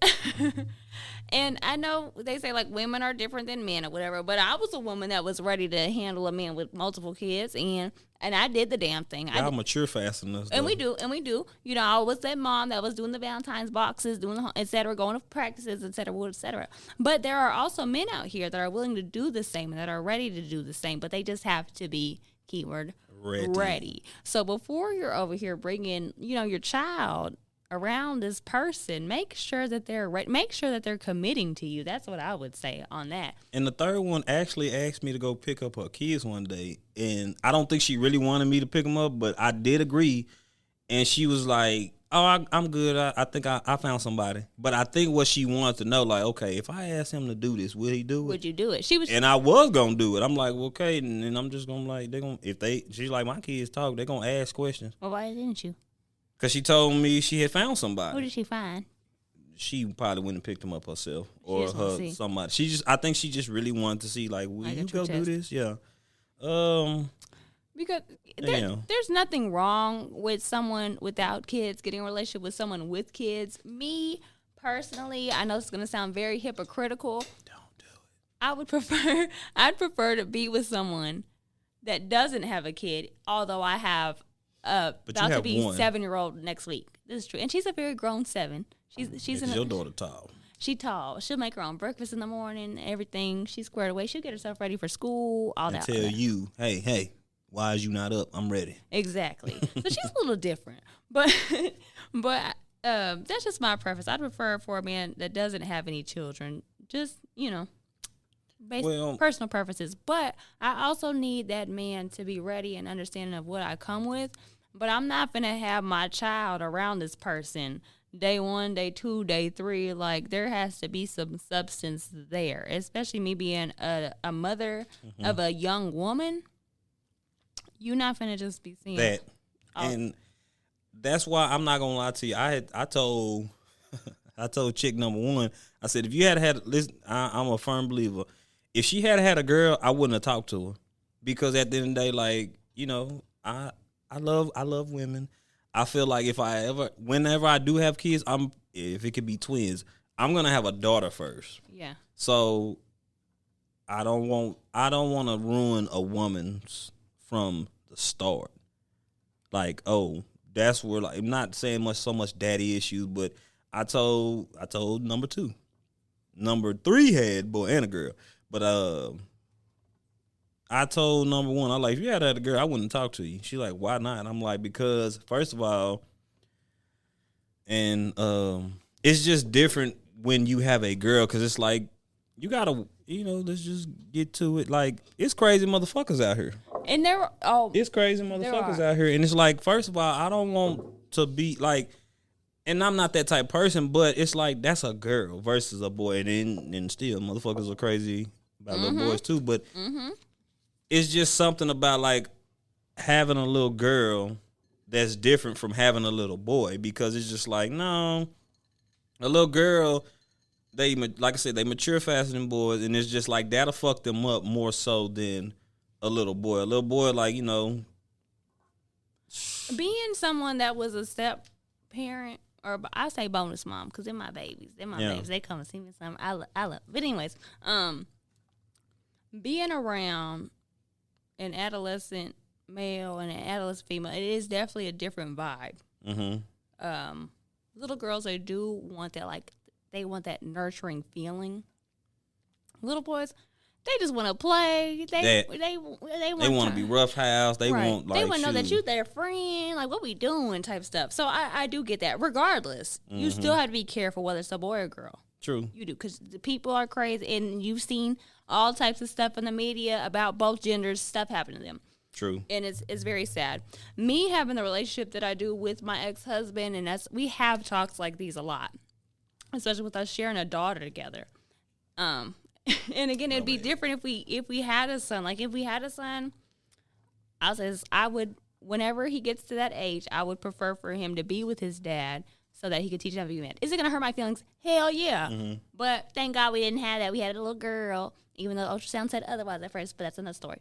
[SPEAKER 2] And I know they say, like, women are different than men or whatever, but I was a woman that was ready to handle a man with multiple kids, and I did the damn thing.
[SPEAKER 1] Y'all mature fast enough.
[SPEAKER 2] And we do. You know, I was that mom that was doing the Valentine's boxes, doing the, et cetera, going to practices, et cetera, et cetera. But there are also men out here that are willing to do the same and that are ready to do the same, but they just have to be, keyword, ready. So before you're over here bringing, you know, your child around this person, make sure that they're make sure that they're committing to you. That's what I would say on that.
[SPEAKER 1] And the third one actually asked me to go pick up her kids one day, and I don't think she really wanted me to pick them up, but I did agree. And she was like, "Oh, I'm good. I think I found somebody." But I think what she wanted to know, like, okay, if I asked him to do this, would he do it?
[SPEAKER 2] Would you do it? She was,
[SPEAKER 1] and I was gonna do it. I'm like, well, okay, and I'm just gonna like she's like, my kids talk, they're gonna ask questions.
[SPEAKER 2] Well, why didn't you?
[SPEAKER 1] Because she told me she had found somebody.
[SPEAKER 2] Who did she find?
[SPEAKER 1] She probably went and picked him up herself or somebody. I think she just really wanted to see, like, will you go do this? Yeah.
[SPEAKER 2] Because there's nothing wrong with someone without kids getting a relationship with someone with kids. Me, personally, I know it's going to sound very hypocritical.
[SPEAKER 1] Don't do it.
[SPEAKER 2] I'd prefer to be with someone that doesn't have a kid, although I have about to be 7-year-old next week. This is true. And she's a very grown 7. She's
[SPEAKER 1] your daughter tall.
[SPEAKER 2] She tall. She'll make her own breakfast in the morning, everything. She's squared away. She'll get herself ready for school, all that.
[SPEAKER 1] Tell you, hey, why is you not up? I'm ready.
[SPEAKER 2] Exactly. So she's a little different. But that's just my preference. I'd prefer for a man that doesn't have any children. Just, you know, personal preferences. But I also need that man to be ready and understanding of what I come with. But I'm not going to have my child around this person day 1, day 2, day 3. Like, there has to be some substance there, especially me being a mother of a young woman. You're not going to just be seeing
[SPEAKER 1] that. And that's why I'm not going to lie to you. I told chick number 1, I said, if you had listen, I'm a firm believer. If she had a girl, I wouldn't have talked to her. Because at the end of the day, like, you know, I love women. I feel like whenever I do have kids, if it could be twins, I'm gonna have a daughter first.
[SPEAKER 2] Yeah.
[SPEAKER 1] So I don't want to ruin a woman's from the start. Like, oh, that's where, like, I'm not saying so much daddy issues, but I told number 2, number 3 had boy and a girl, but I told number 1, I like, if you had a girl, I wouldn't talk to you. She like, why not? And I'm like, because first of all, and it's just different when you have a girl, because it's like, you gotta, you know, let's just get to it. Like, it's crazy motherfuckers out here.
[SPEAKER 2] And
[SPEAKER 1] it's crazy motherfuckers out here. And it's like, first of all, I don't want to be like, and I'm not that type of person, but it's like, that's a girl versus a boy. And then still, motherfuckers are crazy about little boys too. But it's just something about, like, having a little girl that's different from having a little boy, because it's just like, no, a little girl, they, like I said, they mature faster than boys, and it's just like, that'll fuck them up more so than a little boy. A little boy, like, you know.
[SPEAKER 2] Being someone that was a step parent or I say bonus mom because they're my babies. They're my babies. They come and see me something. I love. But anyways, being around an adolescent male and an adolescent female, it is definitely a different vibe. Mm-hmm. Little girls, they do want that, like, they want that nurturing feeling. Little boys, they just want to play. They want to
[SPEAKER 1] be roughhouse. They
[SPEAKER 2] right.
[SPEAKER 1] want, like,
[SPEAKER 2] they want to know that you their friend, like, what we doing type stuff. So I do get that. Regardless, you still have to be careful whether it's a boy or girl.
[SPEAKER 1] True.
[SPEAKER 2] You do, because the people are crazy, and you've seen all types of stuff in the media about both genders, stuff happening to them.
[SPEAKER 1] True.
[SPEAKER 2] And it's very sad. Me having the relationship that I do with my ex-husband, and we have talks like these a lot, especially with us sharing a daughter together. And again, it'd be different if we had a son. Like, if we had a son, I would, whenever he gets to that age, I would prefer for him to be with his dad so that he could teach him how to be a man. Is it going to hurt my feelings? Hell yeah. Mm-hmm. But thank God we didn't have that. We had a little girl, even though ultrasound said otherwise at first, but that's another story.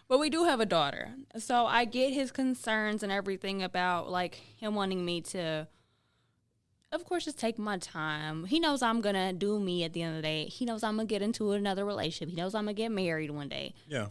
[SPEAKER 2] But we do have a daughter. So I get his concerns and everything about, like, him wanting me to, of course, just take my time. He knows I'm going to do me at the end of the day. He knows I'm going to get into another relationship. He knows I'm going to get married one day. Yeah.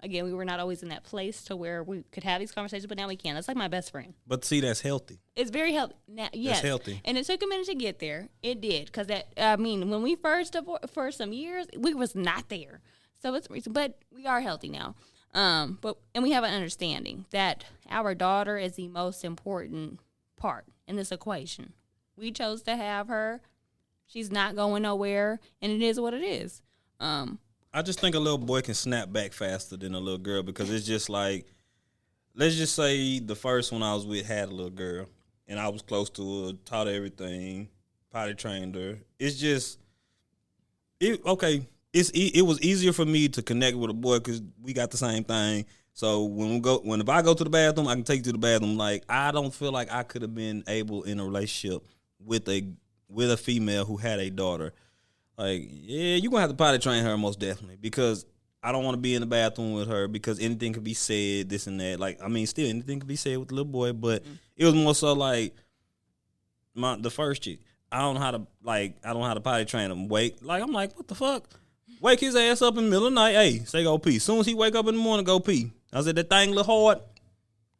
[SPEAKER 2] Again, we were not always in that place to where we could have these conversations, but now we can. That's like my best friend.
[SPEAKER 1] But see, that's healthy.
[SPEAKER 2] It's very healthy. Now, yes.
[SPEAKER 1] It's healthy.
[SPEAKER 2] And it took a minute to get there. It did. Because, when we first divorced for some years, we was not there. So but we are healthy now. And we have an understanding that our daughter is the most important part in this equation. We chose to have her. She's not going nowhere, and it is what it is.
[SPEAKER 1] I just think a little boy can snap back faster than a little girl, because it's just like, let's just say the first one I was with had a little girl, and I was close to her, taught her everything, potty trained her. It's just, it was easier for me to connect with a boy because we got the same thing. So if I go to the bathroom, I can take you to the bathroom. Like, I don't feel like I could have been able in a relationship with a female who had a daughter. Like, yeah, you're going to have to potty train her most definitely, because I don't want to be in the bathroom with her because anything could be said, this and that. Like, I mean, still anything could be said with the little boy, but it was more so like the first chick. I don't know how to potty train him. I'm like, what the fuck? Wake his ass up in the middle of the night. Hey, say go pee. Soon as he wake up in the morning, go pee. I said, that thing look hard.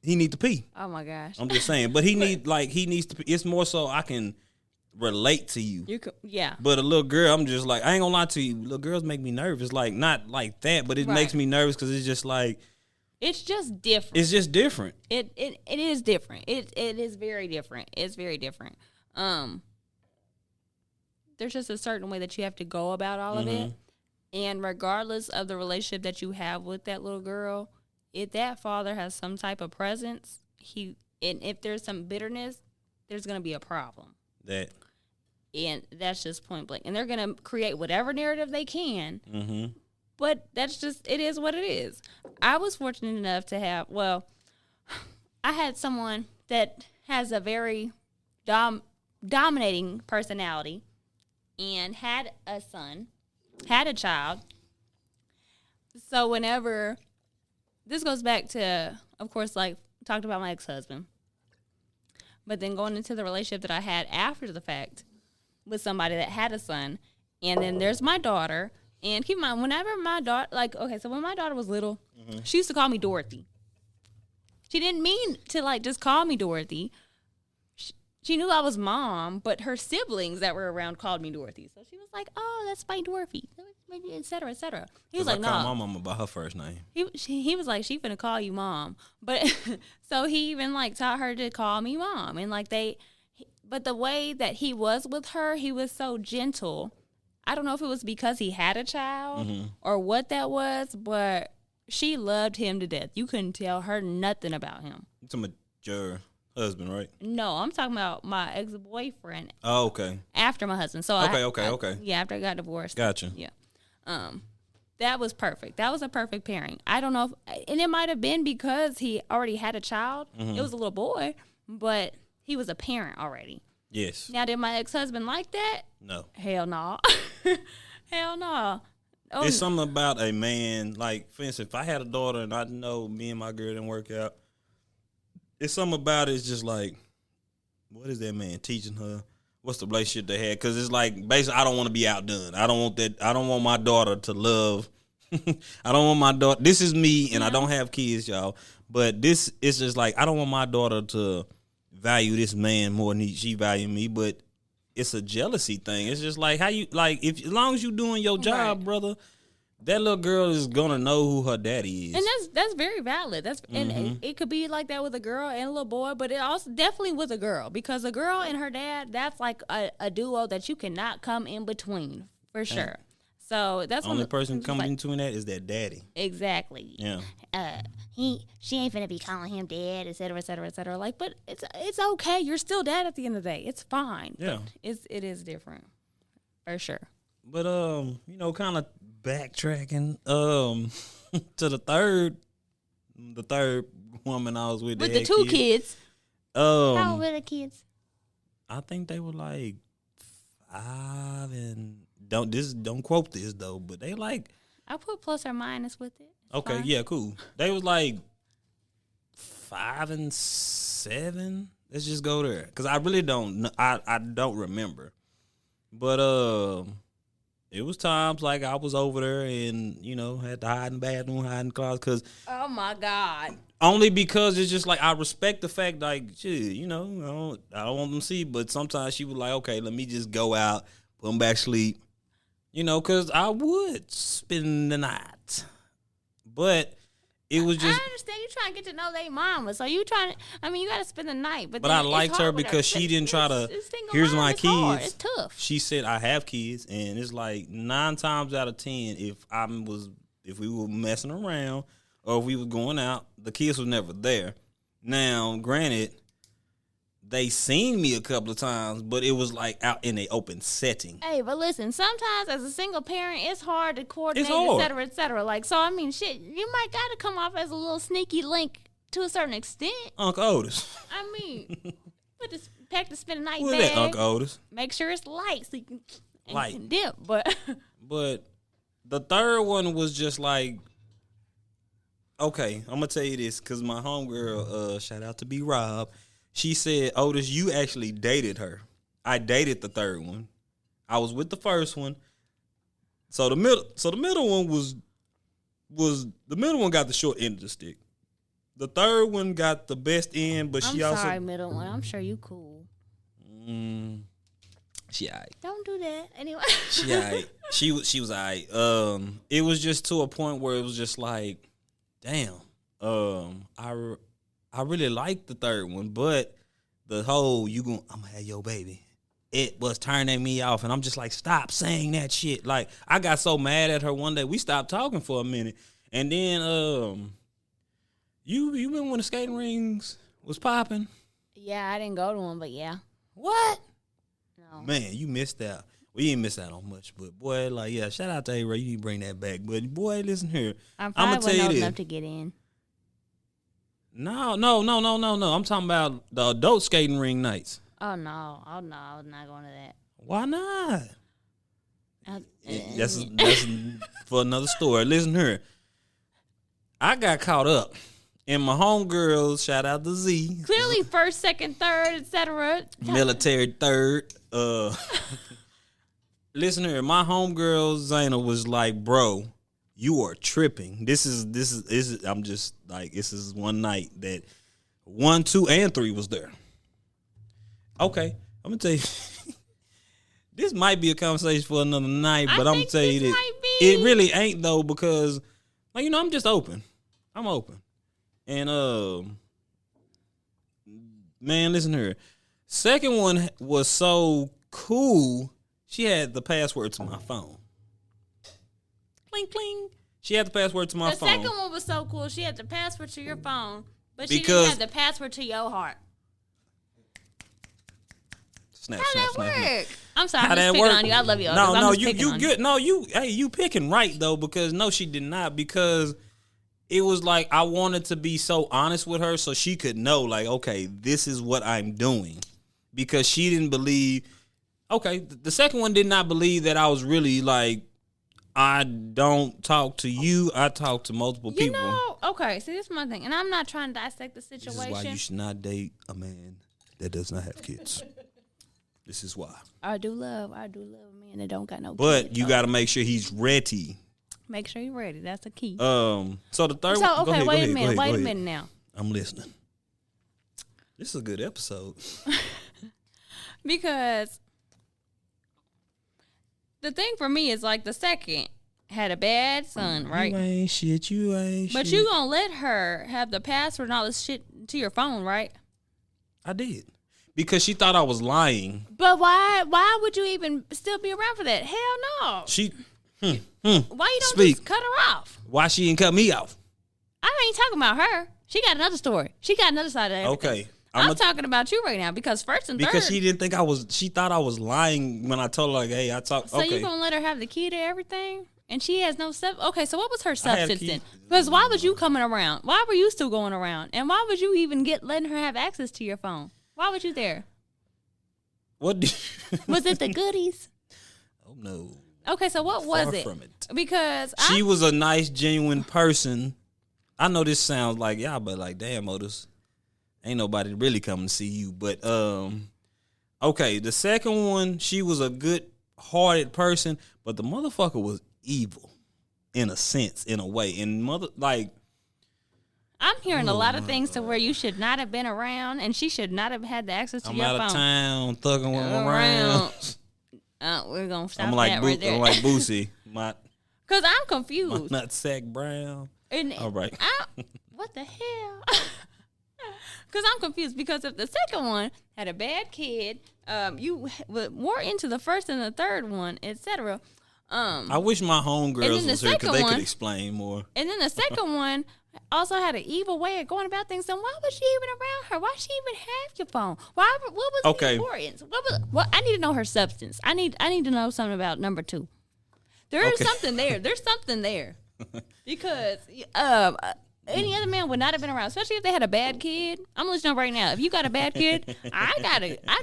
[SPEAKER 1] He need to pee.
[SPEAKER 2] Oh my gosh.
[SPEAKER 1] I'm just saying. But he needs to pee. It's more so I can relate to you.
[SPEAKER 2] Yeah.
[SPEAKER 1] But a little girl, I'm just like, I ain't gonna lie to you. Little girls make me nervous. Like, not like that, but it makes me nervous because it's just like,
[SPEAKER 2] it's just different.
[SPEAKER 1] It's just different.
[SPEAKER 2] It is different. It is very different. It's very different. There's just a certain way that you have to go about all of it. And regardless of the relationship that you have with that little girl, if that father has some type of presence, and if there's some bitterness, there's going to be a problem. And that's just point blank. And they're going to create whatever narrative they can. Mm-hmm. But that's just, it is what it is. I was fortunate enough to have, I had someone that has a very dominating personality and had a son, had a child. So whenever, this goes back to, of course, like, talked about my ex-husband. But then going into the relationship that I had after the fact with somebody that had a son. And then there's my daughter. And keep in mind, whenever my daughter, when my daughter was little, she used to call me Dorothy. She didn't mean to, just call me Dorothy. She knew I was mom, but her siblings that were around called me Dorothy. So she was like, oh, that's my Dorothy, et cetera, et cetera. He was like, no. I call
[SPEAKER 1] my mama by her first name.
[SPEAKER 2] He was like, she finna call you mom. But so he even, taught her to call me mom. And, but the way that he was with her, he was so gentle. I don't know if it was because he had a child or what that was, but she loved him to death. You couldn't tell her nothing about him.
[SPEAKER 1] You're talking about your husband, right?
[SPEAKER 2] No, I'm talking about my ex-boyfriend.
[SPEAKER 1] Oh, okay.
[SPEAKER 2] After my husband. So
[SPEAKER 1] okay.
[SPEAKER 2] Yeah, after I got divorced.
[SPEAKER 1] Gotcha.
[SPEAKER 2] Yeah. That was perfect. That was a perfect pairing. I don't know and it might have been because he already had a child. It was a little boy, but he was a parent already.
[SPEAKER 1] Yes.
[SPEAKER 2] Now, did my ex-husband like that?
[SPEAKER 1] No.
[SPEAKER 2] Hell no. Hell no. Oh,
[SPEAKER 1] it's something about a man, for instance, if I had a daughter and I know me and my girl didn't work out, it's something about it. It's just like, what is that man teaching her? What's the relationship they had? Because it's like, basically, I don't want to be outdone. I don't want that. I don't want my daughter to love. I don't want my daughter. This is me, and I don't have kids, y'all. But this is just like, I don't want my daughter to value this man more than she value me. But it's a jealousy thing. It's just like, how you, like, if as long as you doing your job, brother, that little girl is gonna know who her daddy is.
[SPEAKER 2] And that's very valid. That's and it could be like that with a girl and a little boy, but it also definitely with a girl, because a girl and her dad, that's like a duo that you cannot come in between for sure. So that's
[SPEAKER 1] the only person coming in between that is that daddy.
[SPEAKER 2] Exactly.
[SPEAKER 1] Yeah.
[SPEAKER 2] She ain't finna be calling him dad, et cetera, et cetera, et cetera. Like, but it's okay. You're still dad at the end of the day. It's fine.
[SPEAKER 1] Yeah.
[SPEAKER 2] But it is different. For sure.
[SPEAKER 1] But you know, kind of backtracking to the third woman I was with.
[SPEAKER 2] With the two kids. How old were the kids?
[SPEAKER 1] I think they were like 5 and don't quote this though, but they like,
[SPEAKER 2] I put plus or minus with it. It's
[SPEAKER 1] okay,
[SPEAKER 2] fine.
[SPEAKER 1] yeah, cool. They was like 5 and 7. Let's just go there, because I really don't know. I don't remember, but it was times like I was over there and, you know, had to hide in the bathroom, hide in the closet, because
[SPEAKER 2] oh my God.
[SPEAKER 1] Only because it's just like, I respect the fact, like, shit, you know, I don't want them to see, but sometimes she was like, okay, let me just go out, put them back to sleep, you know, because I would spend the night. But it was just,
[SPEAKER 2] I understand you trying to get to know their mama, so you trying to, I mean, you got to spend the night. But
[SPEAKER 1] I liked her because she didn't try to, here's my kids.
[SPEAKER 2] Hard. It's tough.
[SPEAKER 1] She said, I have kids, and it's like 9 times out of 10, if we were messing around or if we were going out, the kids were never there. Now, granted, they seen me a couple of times, but it was like out in an open setting.
[SPEAKER 2] Hey, but listen, sometimes as a single parent, it's hard to coordinate,
[SPEAKER 1] hard.
[SPEAKER 2] et cetera, et cetera. Like, so, I mean, shit, you might got to come off as a little sneaky link to a certain extent.
[SPEAKER 1] Uncle Otis.
[SPEAKER 2] I mean, pack the spend the night
[SPEAKER 1] Who
[SPEAKER 2] bag.
[SPEAKER 1] that, Uncle Otis?
[SPEAKER 2] Make sure it's light so you
[SPEAKER 1] Light.
[SPEAKER 2] can dip. But
[SPEAKER 1] the third one was just like, okay, I'm gonna tell you this, because my homegirl, shout out to B Rob, she said, Otis, you actually dated her. I dated the third one. I was with the first one. So the middle one was the middle one got the short end of the stick. The third one got the best end, but
[SPEAKER 2] I'm
[SPEAKER 1] she also,
[SPEAKER 2] sorry, middle one. I'm sure you cool.
[SPEAKER 1] She alright.
[SPEAKER 2] Don't do that. Anyway.
[SPEAKER 1] She alright. She was alright. It was just to a point where it was just like, damn. I really liked the third one, but the whole I'm gonna have your baby, it was turning me off, and I'm just like, stop saying that shit. Like, I got so mad at her one day, we stopped talking for a minute, and then you remember when the skating rings was popping?
[SPEAKER 2] Yeah, I didn't go to one, but yeah.
[SPEAKER 1] What?
[SPEAKER 2] No.
[SPEAKER 1] Man, you missed out. We didn't miss out on much, but boy, like, yeah, shout out to A-Ray. You need to bring that back. But boy, listen here.
[SPEAKER 2] I'm
[SPEAKER 1] gonna tell you
[SPEAKER 2] old
[SPEAKER 1] this.
[SPEAKER 2] enough to get in.
[SPEAKER 1] No. I'm talking about the adult skating ring nights.
[SPEAKER 2] Oh no, I was not going to that.
[SPEAKER 1] Why not? That's for another story. Listen here. I got caught up in my homegirls, shout out to Z.
[SPEAKER 2] Clearly first, second, third, etc.
[SPEAKER 1] Military third. Listen here, my homegirl Zayna was like, bro, you are tripping. This is I'm just like, this is one night that 1, 2, and 3 was there. Okay, I'm gonna tell you. This might be a conversation for another night, but I'm gonna tell you this. It really ain't though, because like, you know, I'm just open. I'm open. And man, listen to her. Second one was so cool. She had the password to my phone. Cling cling. She had the password to my phone.
[SPEAKER 2] The second one was so cool. She had the password to your phone, but she didn't have the password to your heart.
[SPEAKER 1] Snap,
[SPEAKER 2] How
[SPEAKER 1] snap,
[SPEAKER 2] that
[SPEAKER 1] snap,
[SPEAKER 2] work?
[SPEAKER 1] snap.
[SPEAKER 2] I'm sorry, I'm just picking on you. I love you.
[SPEAKER 1] No, you good. No, you picking right though, because no, she did not, because it was like I wanted to be so honest with her so she could know, like, okay, this is what I'm doing, because she didn't believe. Okay, the second one did not believe that I was really like I don't talk to you. I talk to multiple
[SPEAKER 2] You
[SPEAKER 1] people.
[SPEAKER 2] know, okay, see, this is my thing. And I'm not trying to dissect the situation.
[SPEAKER 1] This is why you should not date a man that does not have kids. This is why.
[SPEAKER 2] I do love a man that don't got no
[SPEAKER 1] But
[SPEAKER 2] kids.
[SPEAKER 1] you got to make sure he's ready.
[SPEAKER 2] Make sure you're ready. That's the key.
[SPEAKER 1] So the third one.
[SPEAKER 2] So, okay,
[SPEAKER 1] go
[SPEAKER 2] wait
[SPEAKER 1] ahead,
[SPEAKER 2] a minute.
[SPEAKER 1] go
[SPEAKER 2] Wait
[SPEAKER 1] ahead.
[SPEAKER 2] a minute now.
[SPEAKER 1] I'm listening. This is a good episode.
[SPEAKER 2] Because the thing for me is like the second had a bad son, right?
[SPEAKER 1] You ain't shit. You ain't
[SPEAKER 2] But
[SPEAKER 1] shit.
[SPEAKER 2] you gonna let her have the password and all this shit to your phone, right?
[SPEAKER 1] I did. Because she thought I was lying.
[SPEAKER 2] But why would you even still be around for that? Hell no.
[SPEAKER 1] She.
[SPEAKER 2] Why you don't
[SPEAKER 1] Speak.
[SPEAKER 2] just cut her off?
[SPEAKER 1] Why she didn't cut me off?
[SPEAKER 2] I ain't talking about her. She got another story. She got another side of that.
[SPEAKER 1] Okay.
[SPEAKER 2] I'm talking about you right now because first and
[SPEAKER 1] Because
[SPEAKER 2] third.
[SPEAKER 1] she didn't think I was. She thought I was lying when I told her like, "Hey, I talk."
[SPEAKER 2] So
[SPEAKER 1] okay.
[SPEAKER 2] you gonna let her have the key to everything? And she has no Okay, so what was her
[SPEAKER 1] I had a
[SPEAKER 2] substance
[SPEAKER 1] key.
[SPEAKER 2] then? Because why was you coming around? Why were you still going around? And why would you even letting her have access to your phone? Why was you there?
[SPEAKER 1] What?
[SPEAKER 2] Was it the goodies?
[SPEAKER 1] Oh no.
[SPEAKER 2] Okay, so what was
[SPEAKER 1] Far
[SPEAKER 2] it?
[SPEAKER 1] from it.
[SPEAKER 2] Because
[SPEAKER 1] She was a nice, genuine person. I know this sounds like y'all, but like, damn, Otis, ain't nobody really coming to see you. But okay, the second one, she was a good-hearted person, but the motherfucker was evil, in a sense, in a way, and
[SPEAKER 2] I'm hearing a lot of things to where you should not have been around, and she should not have had the access to
[SPEAKER 1] I'm
[SPEAKER 2] your
[SPEAKER 1] out
[SPEAKER 2] phone.
[SPEAKER 1] of town, thugging with my around.
[SPEAKER 2] We're gonna stop
[SPEAKER 1] I'm like
[SPEAKER 2] that right there.
[SPEAKER 1] I'm like Boosie, my
[SPEAKER 2] Cause I'm confused.
[SPEAKER 1] nutsack brown.
[SPEAKER 2] And
[SPEAKER 1] All right.
[SPEAKER 2] what the hell? Because I'm confused. Because if the second one had a bad kid, you were more into the first and the third one, etc.
[SPEAKER 1] I wish my homegirls
[SPEAKER 2] the
[SPEAKER 1] was here because
[SPEAKER 2] second
[SPEAKER 1] they
[SPEAKER 2] one-
[SPEAKER 1] could explain more.
[SPEAKER 2] And then the second one also had an evil way of going about things. Then why was she even around her? Why she even have your phone? Why? What was the
[SPEAKER 1] Okay.
[SPEAKER 2] importance? What? I need to know her substance. I need to know something about number two. There is
[SPEAKER 1] Okay.
[SPEAKER 2] something there. There's something there. Because any other man would not have been around, especially if they had a bad kid. I'm listening up right now. If you got a bad kid, I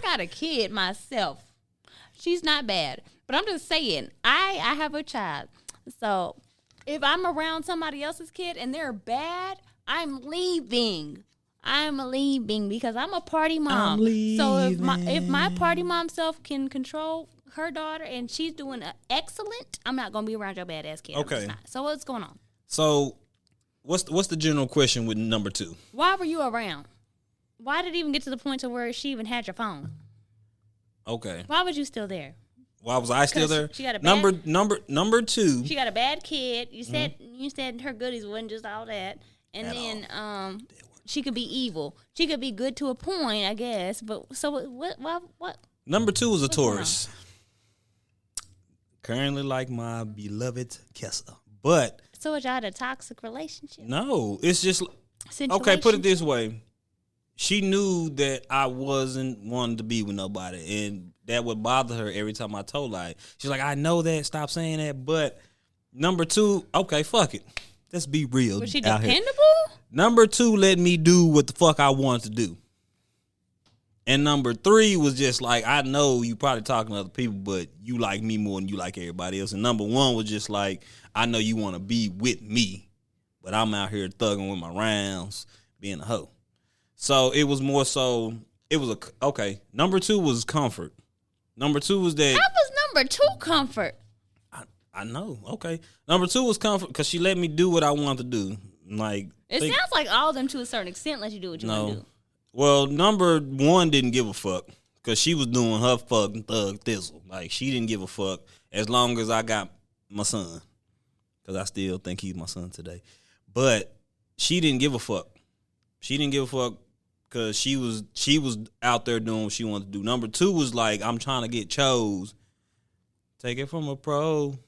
[SPEAKER 2] got a kid myself. She's not bad, but I'm just saying I have a child. So if I'm around somebody else's kid and they're bad, I'm leaving. I'm leaving because I'm a party mom. So if my party mom self can control her daughter and she's doing excellent, I'm not gonna be around your badass kid. I'm
[SPEAKER 1] Okay.
[SPEAKER 2] just not. So what's going on?
[SPEAKER 1] So, what's the general question with number two?
[SPEAKER 2] Why were you around? Why did it even get to the point to where she even had your phone?
[SPEAKER 1] Okay.
[SPEAKER 2] Why was you still there?
[SPEAKER 1] Why was I still
[SPEAKER 2] 'Cause
[SPEAKER 1] there?
[SPEAKER 2] she got a bad-
[SPEAKER 1] number two.
[SPEAKER 2] She got a bad kid. You said her goodies wasn't just all that. And
[SPEAKER 1] At
[SPEAKER 2] then she could be evil. She could be good to a point, I guess. But so what?
[SPEAKER 1] Number two was a
[SPEAKER 2] What's going on?
[SPEAKER 1] Taurus. Currently like my beloved Kessa. But
[SPEAKER 2] So was y'all had a toxic relationship?
[SPEAKER 1] no, it's just
[SPEAKER 2] Situation?
[SPEAKER 1] okay, put it this way. She knew that I wasn't wanting to be with nobody, and that would bother her every time I told her. She's like, I know that, stop saying that. But number two, okay, fuck it. Let's be real.
[SPEAKER 2] Was she
[SPEAKER 1] out here.
[SPEAKER 2] dependable?
[SPEAKER 1] Number two let me do what the fuck I wanted to do. And number three was just like, I know you probably talking to other people, but you like me more than you like everybody else. And number one was just like, I know you want to be with me, but I'm out here thugging with my rounds, being a hoe. So it was more so, it was okay. Number two was comfort. Number two was that.
[SPEAKER 2] That was number two comfort.
[SPEAKER 1] I know, okay. Number two was comfort because she let me do what I wanted to do. Like
[SPEAKER 2] It sounds like all of them to a certain extent let you do what you want to do.
[SPEAKER 1] Well, number one didn't give a fuck because she was doing her fucking thug thizzle. Like, she didn't give a fuck as long as I got my son. Because I still think he's my son today. But she didn't give a fuck. She didn't give a fuck because she was out there doing what she wanted to do. Number two was like, I'm trying to get chose. Take it from a pro.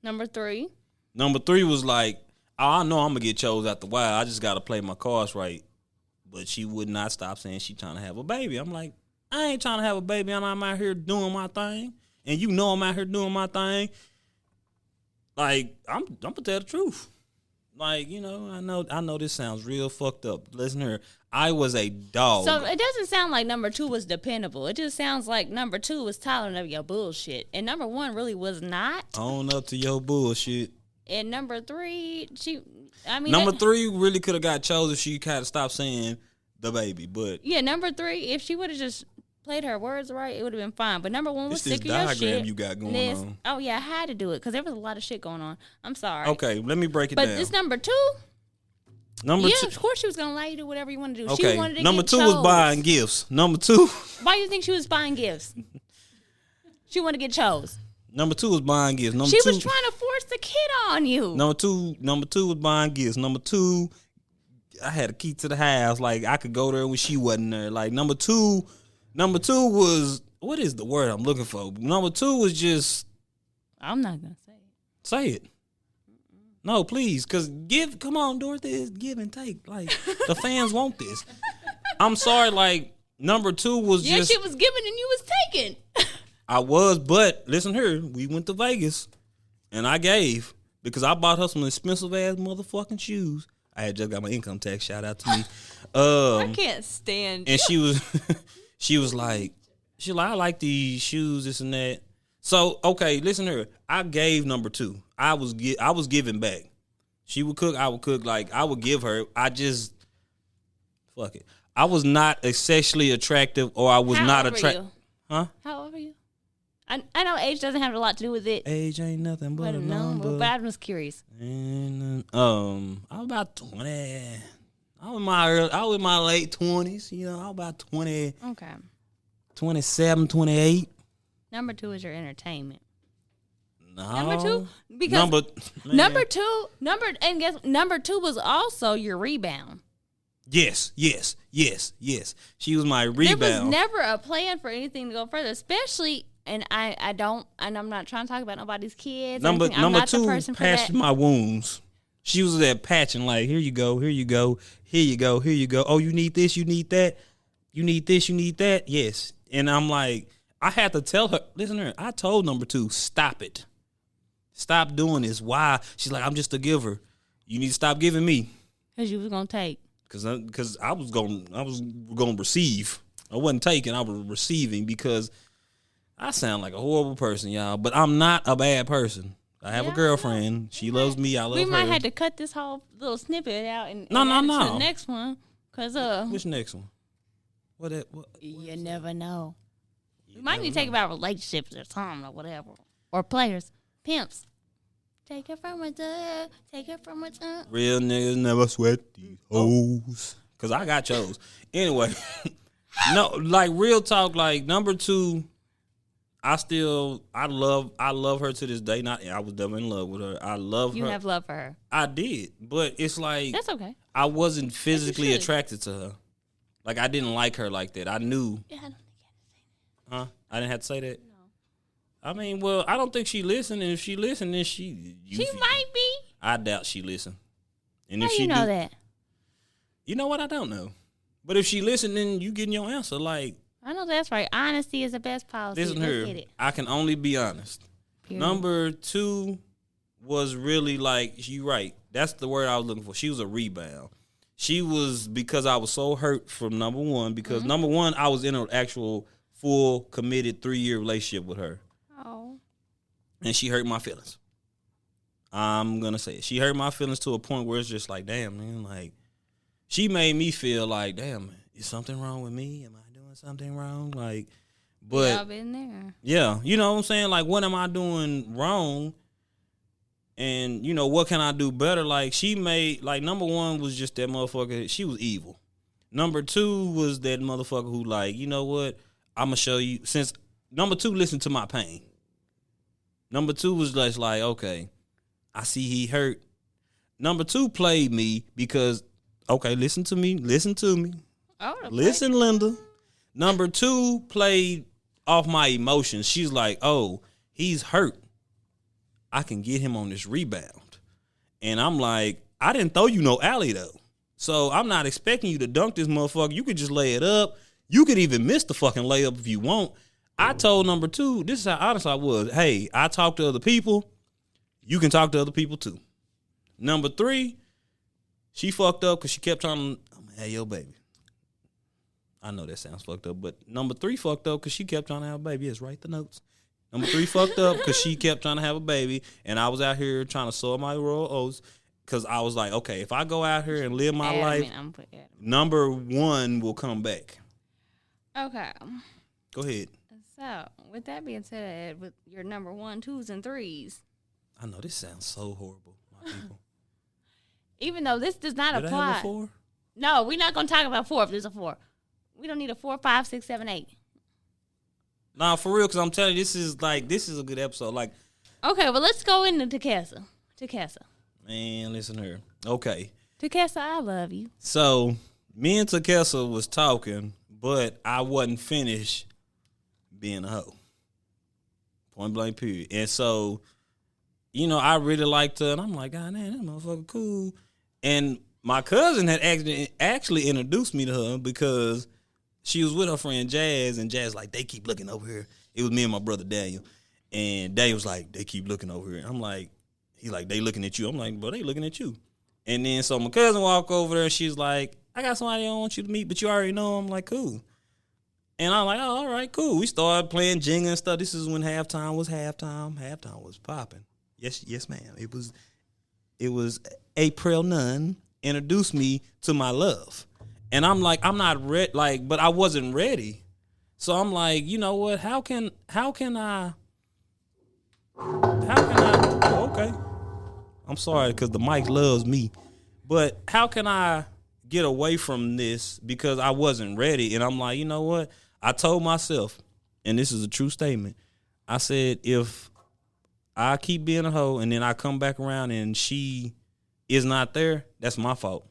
[SPEAKER 2] Number three.
[SPEAKER 1] Number three was like, oh, I know I'm going to get chose after a while. I just got to play my cards right. But she would not stop saying she trying to have a baby. I'm like, I ain't trying to have a baby, and I'm out here doing my thing. And you know I'm out here doing my thing. Like, I'm gonna tell the truth. Like, I know this sounds real fucked up. Listen here, I was a dog.
[SPEAKER 2] So it doesn't sound like number 2 was dependable. It just sounds like number 2 was tolerant of your bullshit, and number 1 really was not.
[SPEAKER 1] Own up to your bullshit.
[SPEAKER 2] And number 3,
[SPEAKER 1] number 3 really could have got chosen if she kind of stopped saying the baby, but
[SPEAKER 2] yeah, number 3, if she would have just played her words right, it would have been fine. But number 1 was sick of your shit.
[SPEAKER 1] This diagram you got going on.
[SPEAKER 2] Oh yeah, I had to do it because there was a lot of shit going on. I'm sorry.
[SPEAKER 1] Okay, let me break it down.
[SPEAKER 2] But this number 2.
[SPEAKER 1] Number 2.
[SPEAKER 2] Of course she was gonna allow you to do whatever you want to do.
[SPEAKER 1] Okay,
[SPEAKER 2] She wanted to
[SPEAKER 1] number
[SPEAKER 2] get
[SPEAKER 1] 2 was
[SPEAKER 2] chose.
[SPEAKER 1] buying gifts. Number 2.
[SPEAKER 2] Why do you think she was buying gifts? She wanted to get chose.
[SPEAKER 1] Number 2 was buying gifts. Number
[SPEAKER 2] She
[SPEAKER 1] 2,
[SPEAKER 2] was trying to force the kid on you.
[SPEAKER 1] Number two was buying gifts. Number 2, I had a key to the house. Like, I could go there when she wasn't there. Like, number two was, what is the word I'm looking for? Number 2 was just,
[SPEAKER 2] I'm not gonna say it.
[SPEAKER 1] say it. No, please, because come on, Dorothy, it's give and take. Like, the fans want this. I'm sorry, like, number 2 was
[SPEAKER 2] Yeah,
[SPEAKER 1] just.
[SPEAKER 2] she was giving and you was taking.
[SPEAKER 1] I was, but listen here, we went to Vegas, and I gave, because I bought her some expensive ass motherfucking shoes. I had just got my income tax, shout out to me.
[SPEAKER 2] I can't stand
[SPEAKER 1] And she was like, I like these shoes, this and that. So, okay, listen here. I gave number 2. I was giving back. She would cook, I would cook. Like, I would give her. Fuck it. I was not sexually attractive, or I was not attractive. Huh?
[SPEAKER 2] How old are you? I know age doesn't have a lot to do with it.
[SPEAKER 1] Age ain't nothing but a number.
[SPEAKER 2] But I'm just curious.
[SPEAKER 1] And I was about 20. I was in my late 20s. I was about 20.
[SPEAKER 2] Okay.
[SPEAKER 1] 27, 28.
[SPEAKER 2] Number 2 is your entertainment.
[SPEAKER 1] No.
[SPEAKER 2] Number 2, because number 2 was also your rebound.
[SPEAKER 1] Yes. She was my rebound.
[SPEAKER 2] There was never a plan for anything to go further, especially. And I'm not trying to talk about nobody's kids.
[SPEAKER 1] Number
[SPEAKER 2] I'm not
[SPEAKER 1] 2
[SPEAKER 2] the person for
[SPEAKER 1] patched
[SPEAKER 2] that.
[SPEAKER 1] my wounds. She was there patching, like, here you go. Oh, you need this, you need that. You need this, you need that. Yes. And I'm like, I had to tell her, listen to her. I told number 2, stop it. Stop doing this. Why? She's like, I'm just a giver. You need to stop giving me.
[SPEAKER 2] Because you was going to take.
[SPEAKER 1] Because I was going to receive. I wasn't taking, I was receiving, because I sound like a horrible person, y'all, but I'm not a bad person. I have a girlfriend. She loves me. I love her.
[SPEAKER 2] We might have to cut this whole little snippet out and
[SPEAKER 1] no.
[SPEAKER 2] add it to the next one.
[SPEAKER 1] Which next one? What?
[SPEAKER 2] You never know. We might need to take about relationships or something or whatever. Or players. Pimps. Take it from what's up. Take it from what's up.
[SPEAKER 1] Real niggas never sweat these hoes. Because I got chose. Anyway. No, like, real talk, like, number 2, I love her to this day. I was never in love with her. I love her.
[SPEAKER 2] You have love for her.
[SPEAKER 1] I did, but it's like,
[SPEAKER 2] that's okay.
[SPEAKER 1] I wasn't physically attracted to her. Like, I didn't like her like that. I knew.
[SPEAKER 2] Yeah, I don't think you had to say that.
[SPEAKER 1] Huh? I didn't have to say that.
[SPEAKER 2] No.
[SPEAKER 1] I mean, well, I don't think she listened. And if she listened, then
[SPEAKER 2] she might be.
[SPEAKER 1] I doubt she listened. And
[SPEAKER 2] How
[SPEAKER 1] if she
[SPEAKER 2] you know that?
[SPEAKER 1] You know what? I don't know. But if she listened, then you getting your answer. Like,
[SPEAKER 2] I know that's right. Honesty is the best policy.
[SPEAKER 1] Listen
[SPEAKER 2] Let's
[SPEAKER 1] here.
[SPEAKER 2] get it.
[SPEAKER 1] I can only be honest.
[SPEAKER 2] Period.
[SPEAKER 1] Number 2 was really, like, you right. That's the word I was looking for. She was a rebound. She was, because I was so hurt from number 1. Because number 1, I was in an actual full committed 3-year relationship with her.
[SPEAKER 2] Oh.
[SPEAKER 1] And she hurt my feelings. I'm going to say it. She hurt my feelings to a point where it's just like, damn, man. Like, she made me feel like, damn, is something wrong with me? Am I doing something wrong? Like, but
[SPEAKER 2] I've been there.
[SPEAKER 1] yeah, you know what I'm saying? Like, what am I doing wrong? And, you know, what can I do better? Like, she made, like, number 1 was just that motherfucker. She was evil. Number 2 was that motherfucker who, like, you know what? I'm going to show you. Since number 2 listened to my pain. Number 2 was just like, okay, I see he hurt. Number 2 played me because, okay, listen to me.
[SPEAKER 2] Oh,
[SPEAKER 1] Listen, Linda. Number 2 played off my emotions. She's like, oh, he's hurt. I can get him on this rebound. And I'm like, I didn't throw you no alley, though. So I'm not expecting you to dunk this motherfucker. You could just lay it up. You could even miss the fucking layup if you want. I told number 2, this is how honest I was. Hey, I talk to other people. You can talk to other people, too. Number 3, She fucked up because she kept trying to, I'm gonna have your baby. I know that sounds fucked up, but number 3 fucked up because she kept trying to have a baby. Yes, write the notes. Number 3 fucked up because she kept trying to have a baby, and I was out here trying to sow my royal oats because I was like, okay, if I go out here and live my life, number 1 will come back.
[SPEAKER 2] Okay.
[SPEAKER 1] Go ahead.
[SPEAKER 2] So, with that being said, with your number 1, 2s, and 3s.
[SPEAKER 1] I know this sounds so horrible, my people.
[SPEAKER 2] Even though this does not
[SPEAKER 1] Did
[SPEAKER 2] apply.
[SPEAKER 1] I have a 4?
[SPEAKER 2] No, we're not going to talk about 4 if there's a 4. We don't need a 4, 5, 6, 7, 8.
[SPEAKER 1] Nah, for real, because I'm telling you, this is a good episode. Like,
[SPEAKER 2] okay, well, let's go into Takessa.
[SPEAKER 1] Man, listen here. Okay.
[SPEAKER 2] Takessa, I love you.
[SPEAKER 1] So, me and Takessa was talking, but I wasn't finished being a hoe. Point blank period. And so, I really liked her, and I'm like, God, man, that motherfucker cool. And my cousin had actually introduced me to her because she was with her friend Jazz, and Jazz like, they keep looking over here. It was me and my brother Daniel. And Daniel was like, they keep looking over here. I'm like, he like, they looking at you. I'm like, bro, they looking at you. And then so my cousin walked over there, and she's like, I got somebody I want you to meet, but you already know. I'm like, cool. And I'm like, oh, all right, cool. We started playing Jenga and stuff. This is when halftime was halftime. Halftime was popping. Yes, ma'am. It was April Nunn introduced me to my love. And I'm like, I'm not ready, but I wasn't ready. So I'm like, you know what? How can I? Oh, okay. I'm sorry because the mic loves me. But how can I get away from this because I wasn't ready? And I'm like, you know what? I told myself, and this is a true statement. I said, if I keep being a hoe and then I come back around and she is not there, that's my fault.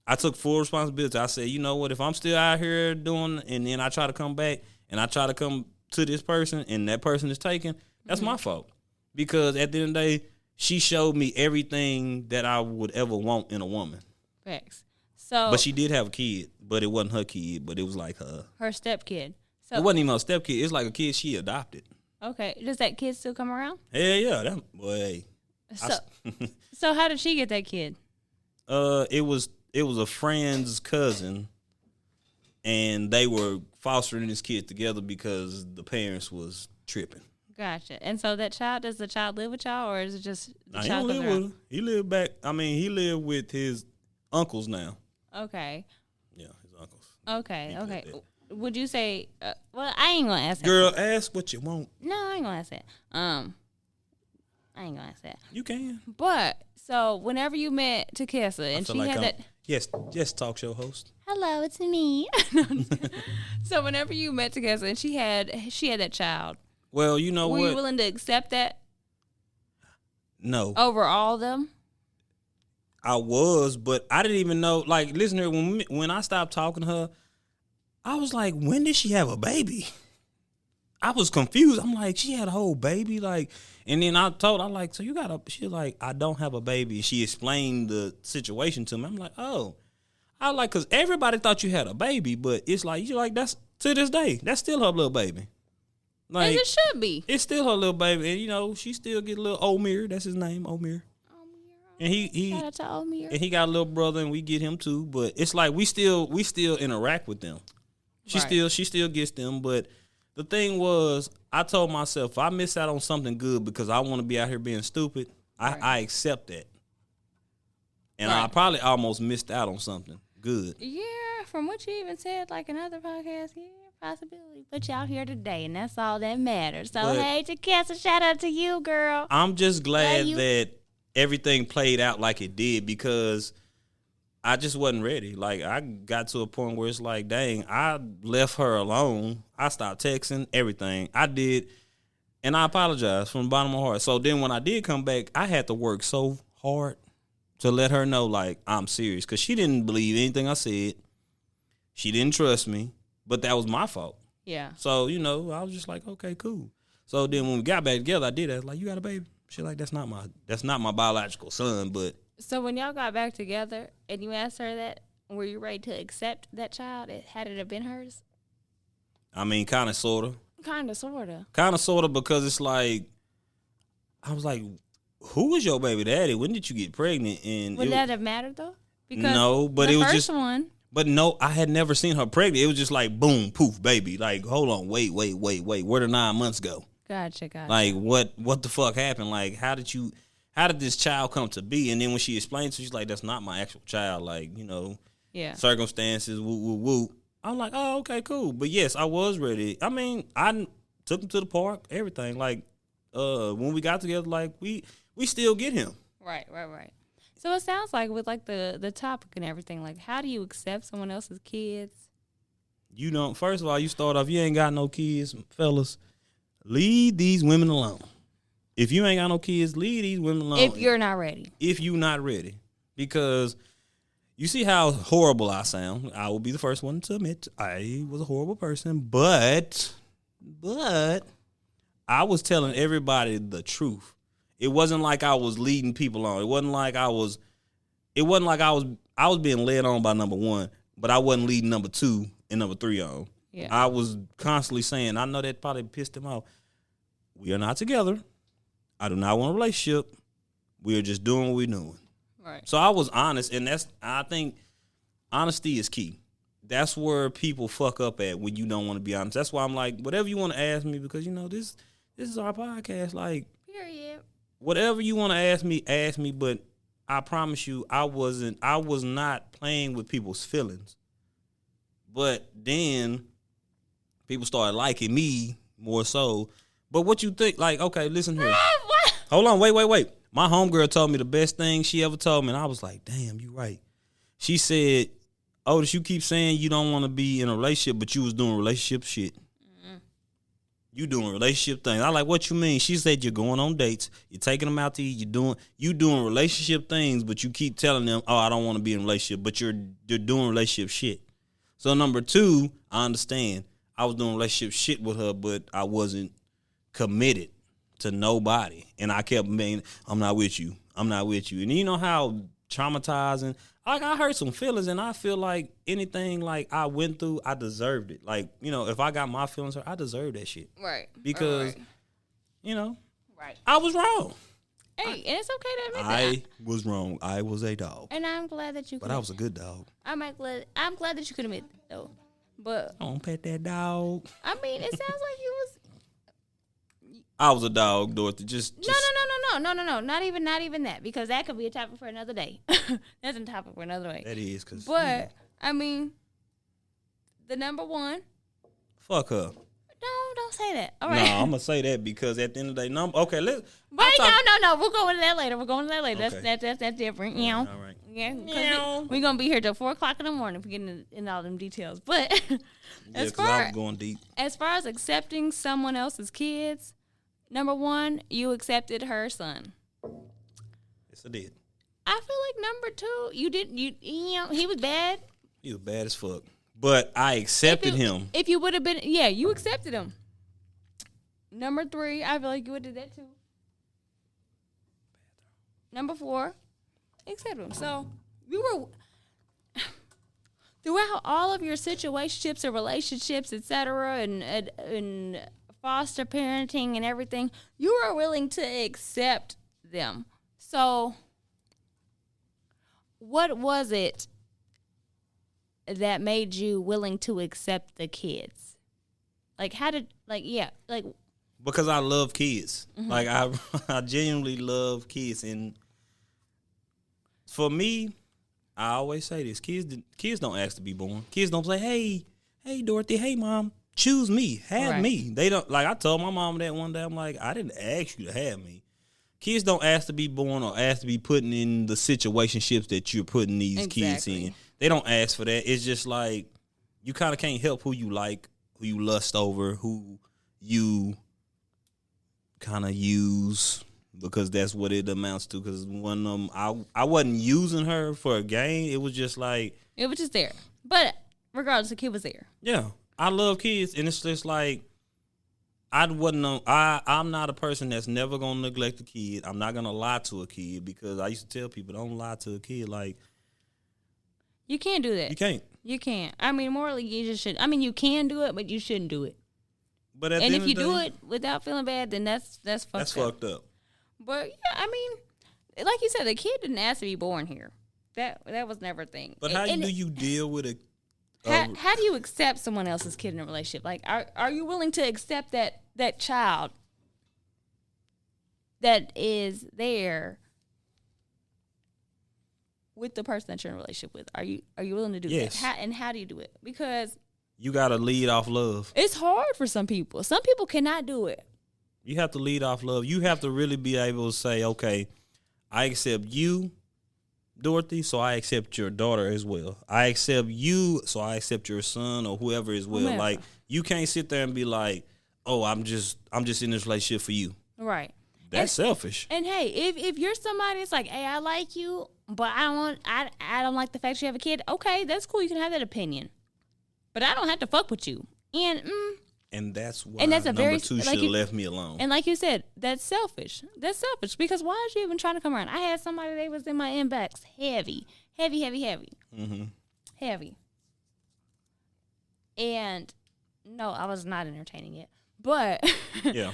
[SPEAKER 1] I took full responsibility. I said, you know what, if I'm still out here doing, and then I try to come back and I try to come to this person and that person is taken, that's my fault. Because at the end of the day, she showed me everything that I would ever want in a woman.
[SPEAKER 2] Facts. So,
[SPEAKER 1] but she did have a kid, but it wasn't her kid, but it was like her
[SPEAKER 2] stepkid. So
[SPEAKER 1] it wasn't even her stepkid. It's like a kid she adopted.
[SPEAKER 2] Okay. Does that kid still come around?
[SPEAKER 1] Hell yeah. That boy.
[SPEAKER 2] So how did she get that kid?
[SPEAKER 1] It was a friend's cousin, and they were fostering this kid together because the parents was tripping.
[SPEAKER 2] Gotcha. And so does the child live with y'all, or is it just the
[SPEAKER 1] he
[SPEAKER 2] child
[SPEAKER 1] don't live with her. He lived back. I mean, he lived with his uncles now.
[SPEAKER 2] Okay.
[SPEAKER 1] Yeah, his uncles.
[SPEAKER 2] Okay. Would you say? Well, I ain't gonna ask that.
[SPEAKER 1] Girl, ask what you want.
[SPEAKER 2] No, I ain't gonna ask that. I ain't gonna ask that.
[SPEAKER 1] You can.
[SPEAKER 2] But so whenever you met Takessa and she
[SPEAKER 1] like
[SPEAKER 2] had that.
[SPEAKER 1] Yes, talk show host.
[SPEAKER 2] Hello, it's me. So whenever you met Takessa and she had that child.
[SPEAKER 1] Well, you know
[SPEAKER 2] were
[SPEAKER 1] what?
[SPEAKER 2] Were you willing to accept that?
[SPEAKER 1] No.
[SPEAKER 2] Over all of them?
[SPEAKER 1] I was, but I didn't even know. Like, listen to her. When I stopped talking to her, I was like, when did she have a baby? I was confused. I'm like, she had a whole baby? Like, and then so you got a, she's like, I don't have a baby. She explained the situation to me. I'm like, oh. I like, because everybody thought you had a baby, but it's like, you're like, that's, to this day, that's still her little baby. Like,
[SPEAKER 2] as it should be.
[SPEAKER 1] It's still her little baby. And, she still get a little Omir. That's his name, Omir. And
[SPEAKER 2] shout out to Omir.
[SPEAKER 1] And he got a little brother, and we get him too. But it's like we still interact with them. She still gets them. But the thing was, I told myself, if I miss out on something good because I want to be out here being stupid, I accept that. And I probably almost missed out on something good.
[SPEAKER 2] Yeah, from what you even said, like another podcast, possibility. But y'all here today, and that's all that matters. So, hey, Takessa, shout out to you, girl.
[SPEAKER 1] I'm just glad that everything played out like it did because I just wasn't ready. Like, I got to a point where it's like, dang, I left her alone. I stopped texting, everything. I did, and I apologize from the bottom of my heart. So then when I did come back, I had to work so hard to let her know, like, I'm serious. Because she didn't believe anything I said. She didn't trust me. But that was my fault.
[SPEAKER 2] Yeah.
[SPEAKER 1] So, I was just like, okay, cool. So then when we got back together, I did that. Like, you got a baby? She's like, that's not my biological son, but.
[SPEAKER 2] So when y'all got back together and you asked her that, were you ready to accept that child? Had it have been hers?
[SPEAKER 1] I mean, kind of, sort of.
[SPEAKER 2] Kind of, sort of.
[SPEAKER 1] Kind of, sort of, because it's like, I was like, who was your baby daddy? When did you get pregnant? And
[SPEAKER 2] would that have mattered, though? Because
[SPEAKER 1] no, but
[SPEAKER 2] the
[SPEAKER 1] it was
[SPEAKER 2] first
[SPEAKER 1] just
[SPEAKER 2] one.
[SPEAKER 1] But no, I had never seen her pregnant. It was just like boom, poof, baby. Like, hold on, wait. Where did 9 months go?
[SPEAKER 2] Gotcha.
[SPEAKER 1] Like, what the fuck happened? Like, how did this child come to be? And then when she explained to, she's like, that's not my actual child. Like,
[SPEAKER 2] Yeah.
[SPEAKER 1] circumstances, woo. I'm like, oh, okay, cool. But yes, I was ready. I mean, I took him to the park, everything. Like, when we got together, like we still get him.
[SPEAKER 2] Right. So it sounds like with like the topic and everything, like how do you accept someone else's kids?
[SPEAKER 1] You don't. First of all, you start off. You ain't got no kids, fellas. Leave these women alone. If you ain't got no kids, leave these women alone.
[SPEAKER 2] If you're not ready.
[SPEAKER 1] If you're not ready, because you see how horrible I sound. I will be the first one to admit I was a horrible person, but I was telling everybody the truth. It wasn't like I was leading people on. It wasn't like I was being led on by number one, but I wasn't leading number 2 and number 3 on.
[SPEAKER 2] Yeah.
[SPEAKER 1] I was constantly saying, I know that probably pissed him off. We are not together. I do not want a relationship. We are just doing what we're doing.
[SPEAKER 2] Right. So
[SPEAKER 1] I was honest, and I think honesty is key. That's where people fuck up at when you don't want to be honest. That's why I'm like, whatever you want to ask me, because this is our podcast. Like,
[SPEAKER 2] period.
[SPEAKER 1] Whatever you want to ask me, but I promise you I was not playing with people's feelings. But then people started liking me more so. But what you think, like, okay, listen here.
[SPEAKER 2] What?
[SPEAKER 1] Hold on, wait. My homegirl told me the best thing she ever told me, and I was like, damn, you right. She said, Otis, you keep saying you don't want to be in a relationship, but you was doing relationship shit. You doing relationship things. I like, what you mean? She said you're going on dates, you're taking them out to eat, you doing relationship things, but you keep telling them, oh, I don't want to be in a relationship, but you're doing relationship shit. So number 2, I understand. I was doing relationship shit with her, but I wasn't committed to nobody. And I kept being, I'm not with you. And you know how traumatizing, like, I hurt some feelings, and I feel like anything like I went through, I deserved it. Like, if I got my feelings hurt, I deserve that shit.
[SPEAKER 2] Right.
[SPEAKER 1] Because,
[SPEAKER 2] Right.
[SPEAKER 1] I was wrong.
[SPEAKER 2] Hey, and it's okay to admit that.
[SPEAKER 1] I was wrong. I was a dog.
[SPEAKER 2] And I'm glad that you.
[SPEAKER 1] But I was a good dog.
[SPEAKER 2] I'm glad that you could admit that, though. But
[SPEAKER 1] Don't pet that dog.
[SPEAKER 2] I mean, it sounds like you was.
[SPEAKER 1] I was a dog, Dorothy. Just
[SPEAKER 2] No. Not even that, because that could be a topic for another day. That's a topic for another day.
[SPEAKER 1] That is, cause.
[SPEAKER 2] But I mean, the number one.
[SPEAKER 1] Fuck her.
[SPEAKER 2] No, don't say that. All right.
[SPEAKER 1] No, I'm gonna say that because at the end of the day, okay, let's.
[SPEAKER 2] Wait, no. We'll go into that later. Okay. That's different.
[SPEAKER 1] All
[SPEAKER 2] Yeah.
[SPEAKER 1] right.
[SPEAKER 2] Yeah. We're gonna be here till 4:00 in the morning for getting in all them details. But
[SPEAKER 1] I was going deep.
[SPEAKER 2] As far as accepting someone else's kids, number one, you accepted her son.
[SPEAKER 1] Yes, I did.
[SPEAKER 2] I feel like number 2, you didn't. He was bad.
[SPEAKER 1] He was bad as fuck. But I accepted him.
[SPEAKER 2] If you would have been, you accepted him. Number 3, I feel like you would have did that too. Number 4, accept him. So you were throughout all of your situationships and relationships, etc., and foster parenting and everything, you were willing to accept them. So what was it that made you willing to accept the kids?
[SPEAKER 1] Because I love kids. Mm-hmm. Like, I genuinely love kids. And for me, I always say this. Kids don't ask to be born. Kids don't say, hey, Dorothy, hey, Mom, choose me, have me. They don't, like, I told my mom that one day. I'm like, I didn't ask you to have me. Kids don't ask to be born or ask to be put in the situationships that you're putting these kids in. They don't ask for that. It's just like, you kind of can't help who you like, who you lust over, who you kind of use, because that's what it amounts to. Because one of them, I wasn't using her for a game. It was just like,
[SPEAKER 2] it was just there. But regardless, the kid was there.
[SPEAKER 1] Yeah, I love kids, and it's just like, I'm not a person that's never gonna neglect a kid. I'm not gonna lie to a kid, because I used to tell people, don't lie to a kid. Like,
[SPEAKER 2] you can't do that.
[SPEAKER 1] You can't.
[SPEAKER 2] You can't. I mean, morally, you just shouldn't. I mean, you can do it, but you shouldn't do it.
[SPEAKER 1] But at
[SPEAKER 2] and
[SPEAKER 1] the
[SPEAKER 2] if
[SPEAKER 1] end
[SPEAKER 2] you
[SPEAKER 1] of the
[SPEAKER 2] do
[SPEAKER 1] day,
[SPEAKER 2] it without feeling bad, then that's fucked up.
[SPEAKER 1] That's fucked up.
[SPEAKER 2] But yeah, I mean, like you said, the kid didn't ask to be born here. That was never a thing.
[SPEAKER 1] But how do you deal with a?
[SPEAKER 2] How do you accept someone else's kid in a relationship? Like, are you willing to accept that child that is there with the person that you're in a relationship with? Are you willing to do that? How do you do it? Because
[SPEAKER 1] you got to lead off love.
[SPEAKER 2] It's hard for some people. Some people cannot do it.
[SPEAKER 1] You have to lead off love. You have to really be able to say, okay, I accept you, Dorothy, so I accept your daughter as well. I accept you, so I accept your son or whoever as well.
[SPEAKER 2] Whomever.
[SPEAKER 1] Like, you can't sit there and be like, oh, I'm just in this relationship for you.
[SPEAKER 2] Right.
[SPEAKER 1] That's selfish.
[SPEAKER 2] And hey, if you're somebody that's like, hey, I like you, but I don't like the fact you have a kid. Okay, that's cool. You can have that opinion, but I don't have to fuck with you. And
[SPEAKER 1] that's why
[SPEAKER 2] that's a
[SPEAKER 1] number two should have left me alone.
[SPEAKER 2] And like you said, that's selfish. That's selfish because why is you even trying to come around? I had somebody that was in my inbox, heavy.
[SPEAKER 1] Mm-hmm.
[SPEAKER 2] Heavy. And no, I was not entertaining it. But
[SPEAKER 1] yeah.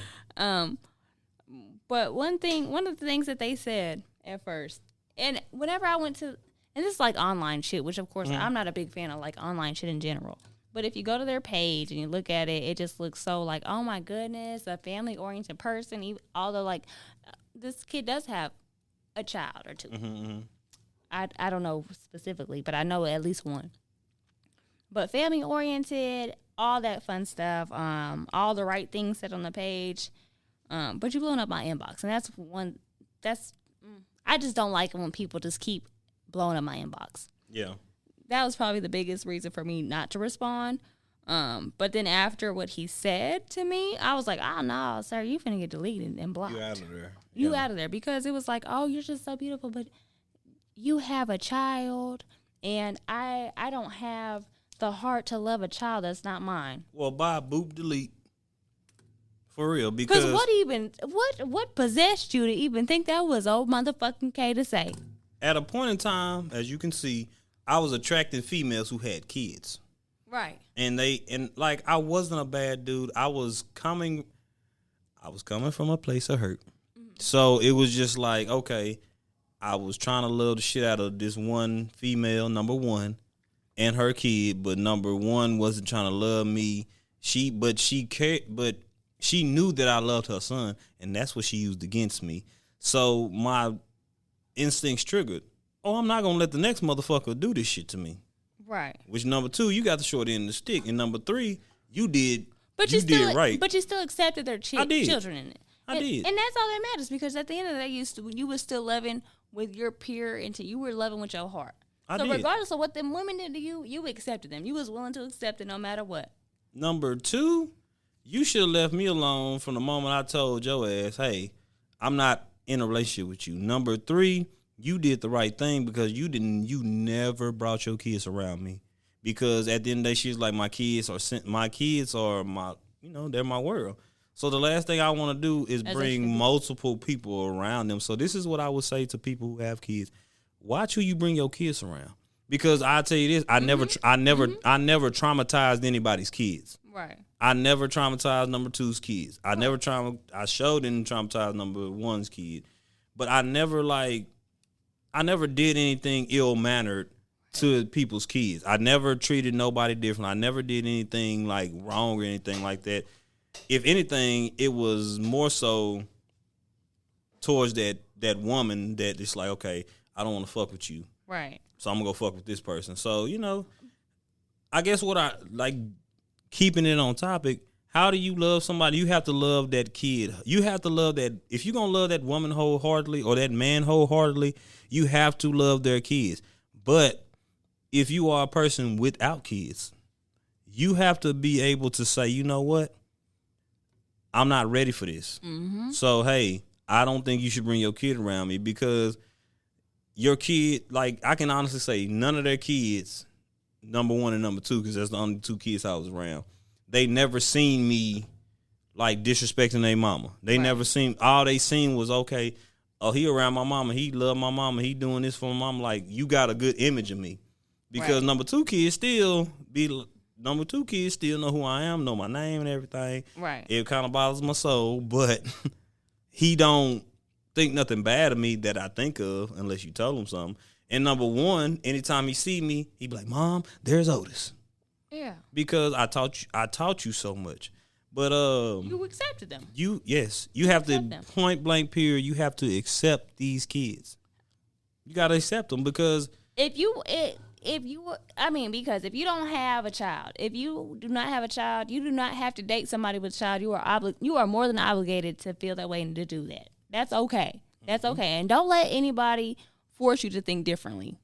[SPEAKER 2] But one of the things that they said at first, and whenever I went to, and this is like online shit, which of course I'm not a big fan of like online shit in general. But if you go to their page and you look at it, it just looks so like, oh my goodness, a family-oriented person. Although like this kid does have a child or two.
[SPEAKER 1] Mm-hmm.
[SPEAKER 2] I don't know specifically, but I know at least one. But family-oriented, all that fun stuff, all the right things said on the page. But you blowing up my inbox, and I just don't like it when people just keep blowing up my inbox.
[SPEAKER 1] Yeah.
[SPEAKER 2] That was probably the biggest reason for me not to respond. But then after what he said to me, I was like, oh, no, sir, you finna get deleted and blocked.
[SPEAKER 1] You out of there.
[SPEAKER 2] You out of there. Because it was like, oh, you're just so beautiful, but you have a child, and I don't have the heart to love a child that's not mine.
[SPEAKER 1] Well, bye, boop, delete. For real, because
[SPEAKER 2] what possessed you to even think that was old motherfucking K to say?
[SPEAKER 1] At a point in time, as you can see, I was attracting females who had kids.
[SPEAKER 2] Right.
[SPEAKER 1] And like I wasn't a bad dude. I was coming from a place of hurt. Mm-hmm. So it was just like, okay, I was trying to love the shit out of this one female, number one, and her kid, but number one wasn't trying to love me. She knew that I loved her son, and that's what she used against me. So my instincts triggered. Oh, I'm not going to let the next motherfucker do this shit to me.
[SPEAKER 2] Right.
[SPEAKER 1] Which number two, you got the short end of the stick. And number three, you did it right.
[SPEAKER 2] But you still accepted their children in it.
[SPEAKER 1] I did.
[SPEAKER 2] And that's all that matters, because at the end of the day, you were still loving with your pure intent. You were loving with your heart. So regardless of what them women did to you, you accepted them. You was willing to accept it no matter what. Number
[SPEAKER 1] two, you should have left me alone from the moment I told your ass, hey, I'm not in a relationship with you. Number three, you did the right thing because you never brought your kids around me. Because at the end of the day, she's like, my kids are my, they're my world. So the last thing I want to do is bring multiple people around them. So this is what I would say to people who have kids. Watch who you bring your kids around. Because I tell you this, I never traumatized anybody's kids.
[SPEAKER 2] Right.
[SPEAKER 1] I never traumatized number two's kids. I sure didn't traumatize number one's kid. But I never did anything ill-mannered to people's kids. I never treated nobody different. I never did anything like wrong or anything like that. If anything, it was more so towards that woman that it's like, okay, I don't want to fuck with you.
[SPEAKER 2] Right.
[SPEAKER 1] So I'm going to go fuck with this person. So, I guess what I like, keeping it on topic, how do you love somebody? You have to love that kid. You have to love that. If you're going to love that woman wholeheartedly or that man wholeheartedly, you have to love their kids. But if you are a person without kids, you have to be able to say, you know what? I'm not ready for this. Mm-hmm. So, hey, I don't think you should bring your kid around me, because your kid, like, I can honestly say none of their kids, number one and number two, because that's the only two kids I was around, they never seen me, like, disrespecting their mama. They never seen, all they seen was, okay, oh, he around my mama, he love my mama, he doing this for my mama. Like, you got a good image of me. Because number two kids still know who I am, know my name and everything.
[SPEAKER 2] Right.
[SPEAKER 1] It kind of bothers my soul, but he don't think nothing bad of me that I think of, unless you told him something. And number one, anytime he see me, he be like, Mom, there's Otis.
[SPEAKER 2] Yeah.
[SPEAKER 1] Because I taught you so much. But
[SPEAKER 2] you accepted them.
[SPEAKER 1] You have to
[SPEAKER 2] them.
[SPEAKER 1] point blank period, you have to accept these kids. You got to accept them because
[SPEAKER 2] because if you don't have a child, if you do not have a child, you do not have to date somebody with a child. You are more than obligated to feel that way and to do that. That's okay. That's okay. And don't let anybody force you to think differently.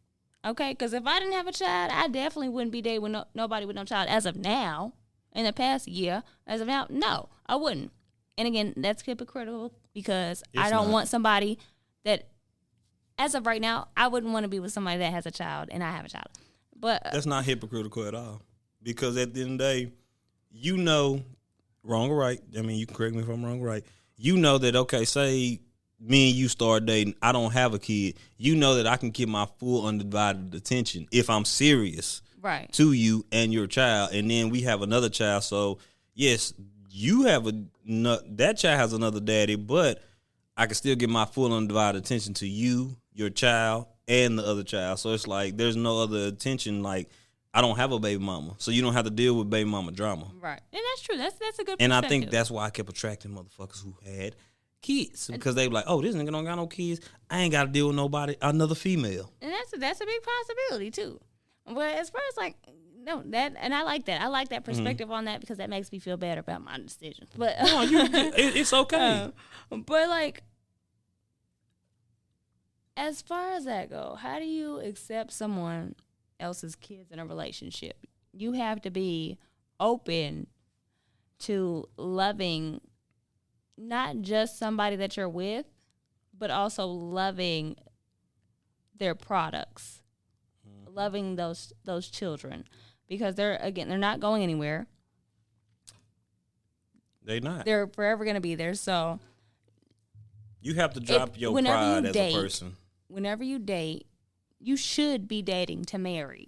[SPEAKER 2] Okay? Because if I didn't have a child, I definitely wouldn't be dating with nobody with no child. As of now, in the past year, as of now, no, I wouldn't. And again, that's hypocritical because I don't want somebody that, as of right now, I wouldn't want to be with somebody that has a child and I have a child. But
[SPEAKER 1] that's not hypocritical at all. Because at the end of the day, you know, wrong or right, I mean, you can correct me if I'm wrong or right, you know that, okay, say me and you start dating, I don't have a kid, you know that I can give my full undivided attention if I'm serious
[SPEAKER 2] right
[SPEAKER 1] to you and your child, and then we have another child. So, yes, you have that child has another daddy, but I can still give my full undivided attention to you, your child, and the other child. So it's like there's no other attention. Like I don't have a baby mama, so you don't have to deal with baby mama drama.
[SPEAKER 2] Right, and that's true. That's a good.
[SPEAKER 1] And I think that's why I kept attracting motherfuckers who had kids because they were like, "Oh, this nigga don't got no kids. I ain't got to deal with nobody, another female."
[SPEAKER 2] And that's a big possibility too. But as far as like no that, and I like that. I like that perspective on that because that makes me feel better about my decisions. But
[SPEAKER 1] no, it's okay.
[SPEAKER 2] But like. As far as that go, how do you accept someone else's kids in a relationship? You have to be open to loving not just somebody that you're with, but also loving their products, loving those children, because they're not going anywhere. They're forever going to be there. So
[SPEAKER 1] you have to drop your pride as a person.
[SPEAKER 2] Whenever you date, you should be dating to marry.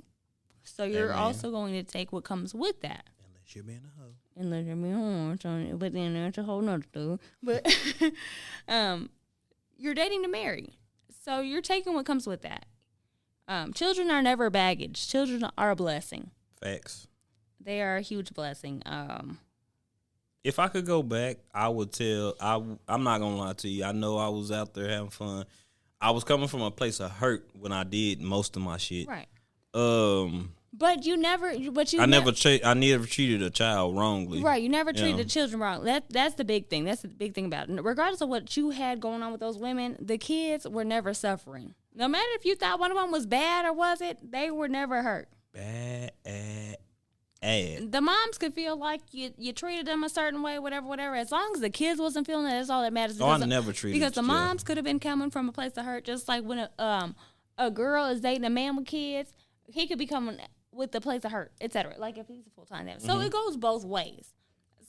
[SPEAKER 2] So you're also going to take what comes with that.
[SPEAKER 1] Unless you're being a hoe.
[SPEAKER 2] Unless you're being a hoe. But then that's a whole nother thing. But you're dating to marry. So you're taking what comes with that. Children are never baggage. Children are a blessing.
[SPEAKER 1] Facts.
[SPEAKER 2] They are a huge blessing.
[SPEAKER 1] If I could go back, I would tell, I'm not going to lie to you. I know I was out there having fun. I was coming from a place of hurt when I did most of my shit.
[SPEAKER 2] Right.
[SPEAKER 1] But
[SPEAKER 2] you never, I
[SPEAKER 1] never treated a child wrongly.
[SPEAKER 2] Right. You never treated the children wrong. That's the big thing. That's the big thing about it. Regardless of what you had going on with those women, the kids were never suffering. No matter if you thought one of them was bad or was it, they were never hurt.
[SPEAKER 1] Bad.
[SPEAKER 2] The moms could feel like you treated them a certain way, whatever. As long as the kids wasn't feeling it, that's all that matters.
[SPEAKER 1] I never treated
[SPEAKER 2] because the moms could have been coming from a place of hurt, just like when a girl is dating a man with kids, he could be coming with the place of hurt, etc. Like if he's a full-time dad. So it goes both ways.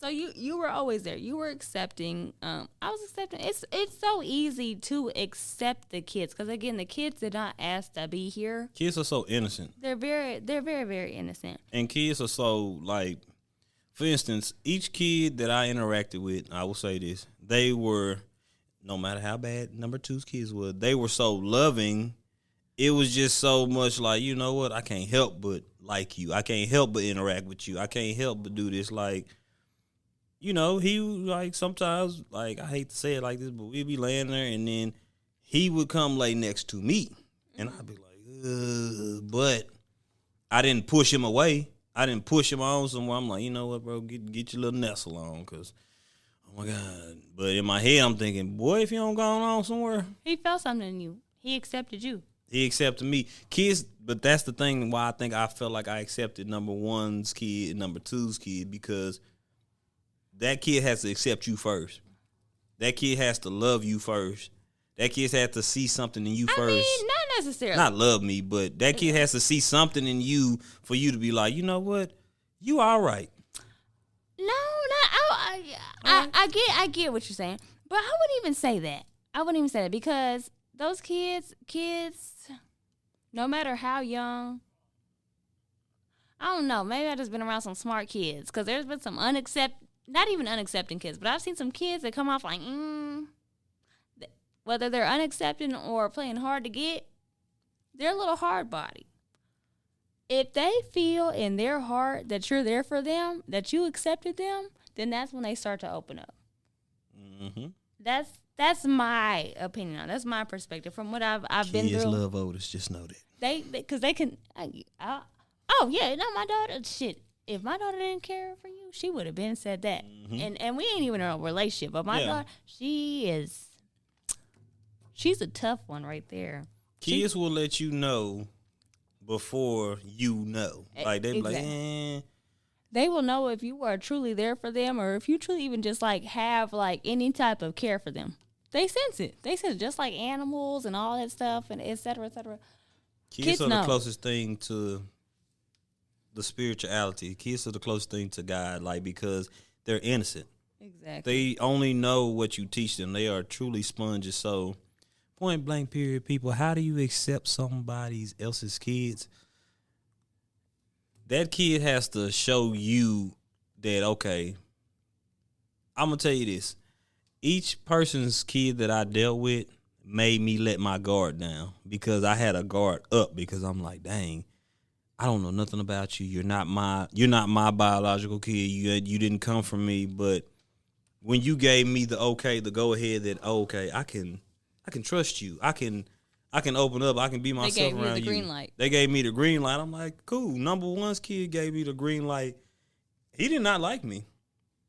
[SPEAKER 2] So you were always there. You were accepting. I was accepting. It's so easy to accept the kids because again, the kids did not ask to be here.
[SPEAKER 1] Kids are so innocent.
[SPEAKER 2] They're very, very innocent.
[SPEAKER 1] And kids are so like, for instance, each kid that I interacted with, I will say this: they were, no matter how bad number two's kids were, they were so loving. It was just so much like, you know what? I can't help but like you. I can't help but interact with you. I can't help but do this like. You know, he like sometimes, like I hate to say it like this, but we'd be laying there and then he would come lay next to me. And I'd be like, but I didn't push him away. I didn't push him on somewhere. I'm like, you know what, bro, get your little nestle on because, oh my God. But in my head, I'm thinking, boy, if you don't go on somewhere.
[SPEAKER 2] He felt something in you. He accepted you.
[SPEAKER 1] He accepted me. Kids, but that's the thing why I think I felt like I accepted number one's kid and number two's kid because that kid has to accept you first. That kid has to love you first. That kid has to see something in you first.
[SPEAKER 2] I mean, not necessarily.
[SPEAKER 1] Not love me, but that kid has to see something in you for you to be like, you know what? You all right.
[SPEAKER 2] No, I get what you're saying. But I wouldn't even say that. I wouldn't even say that because those kids, no matter how young, I don't know. Maybe I just been around some smart kids because there's been some not even unaccepting kids, but I've seen some kids that come off like, whether they're unaccepting or playing hard to get, they're a little hard body. If they feel in their heart that you're there for them, that you accepted them, then that's when they start to open up.
[SPEAKER 1] Mm-hmm.
[SPEAKER 2] That's my opinion. That's my perspective from what I've been through.
[SPEAKER 1] Kids love Otis. Just know that.
[SPEAKER 2] Because they can. Oh yeah, no, my daughter. Shit, if my daughter didn't care for you, she would have been said that. Mm-hmm. And we ain't even in a relationship. But my daughter, she's a tough one right there.
[SPEAKER 1] Kids will let you know before you know. Like they be like,
[SPEAKER 2] They will know if you are truly there for them, or if you truly even just like have like any type of care for them. They sense it. They sense it, just like animals and all that stuff, and et cetera, et cetera.
[SPEAKER 1] Kids are the closest thing to the spirituality. Kids are the closest thing to God, like, because they're innocent.
[SPEAKER 2] Exactly.
[SPEAKER 1] They only know what you teach them. They are truly sponges. So, point blank period, people, how do you accept somebody else's kids? That kid has to show you that, okay, I'm going to tell you this. Each person's kid that I dealt with made me let my guard down, because I had a guard up, because I'm like, dang, I don't know nothing about you. You're not my biological kid. You didn't come from me. But when you gave me the okay, the go ahead that, okay, I can trust you. I can open up. I can be myself around you. They gave me the green light. They gave me the green light. I'm like, cool. Number one's kid gave me the green light. He did not like me.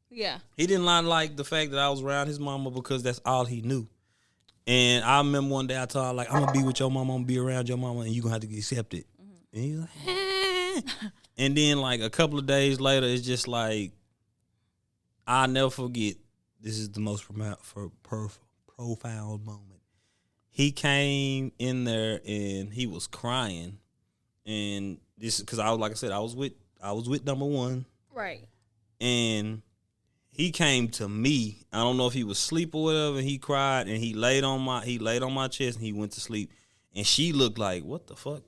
[SPEAKER 2] Yeah.
[SPEAKER 1] He did not like the fact that I was around his mama, because that's all he knew. And I remember one day I told her, like, I'm going to be with your mama. I'm going to be around your mama, and you're going to have to get accepted. Mm-hmm. And he's like, And then, like, a couple of days later, it's just like, I'll never forget. This is the most profound moment. He came in there and he was crying, and this is because I was with number one,
[SPEAKER 2] right?
[SPEAKER 1] And he came to me. I don't know if he was asleep or whatever. And he cried, and he laid on my chest, and he went to sleep. And she looked like, what the fuck?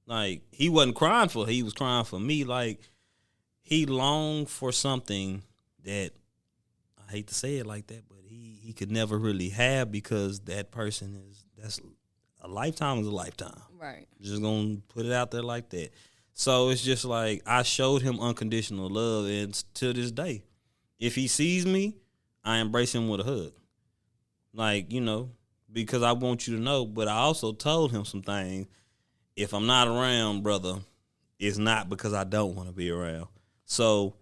[SPEAKER 1] Like, he wasn't crying for her. He was crying for me. Like, he longed for something that, I hate to say it like that, but he could never really have, because that person that's a lifetime is a lifetime.
[SPEAKER 2] Right.
[SPEAKER 1] Just gonna put it out there like that. So it's just like, I showed him unconditional love, and to this day, if he sees me, I embrace him with a hug. Like, because I want you to know, but I also told him some things. If I'm not around, brother, it's not because I don't want to be around. So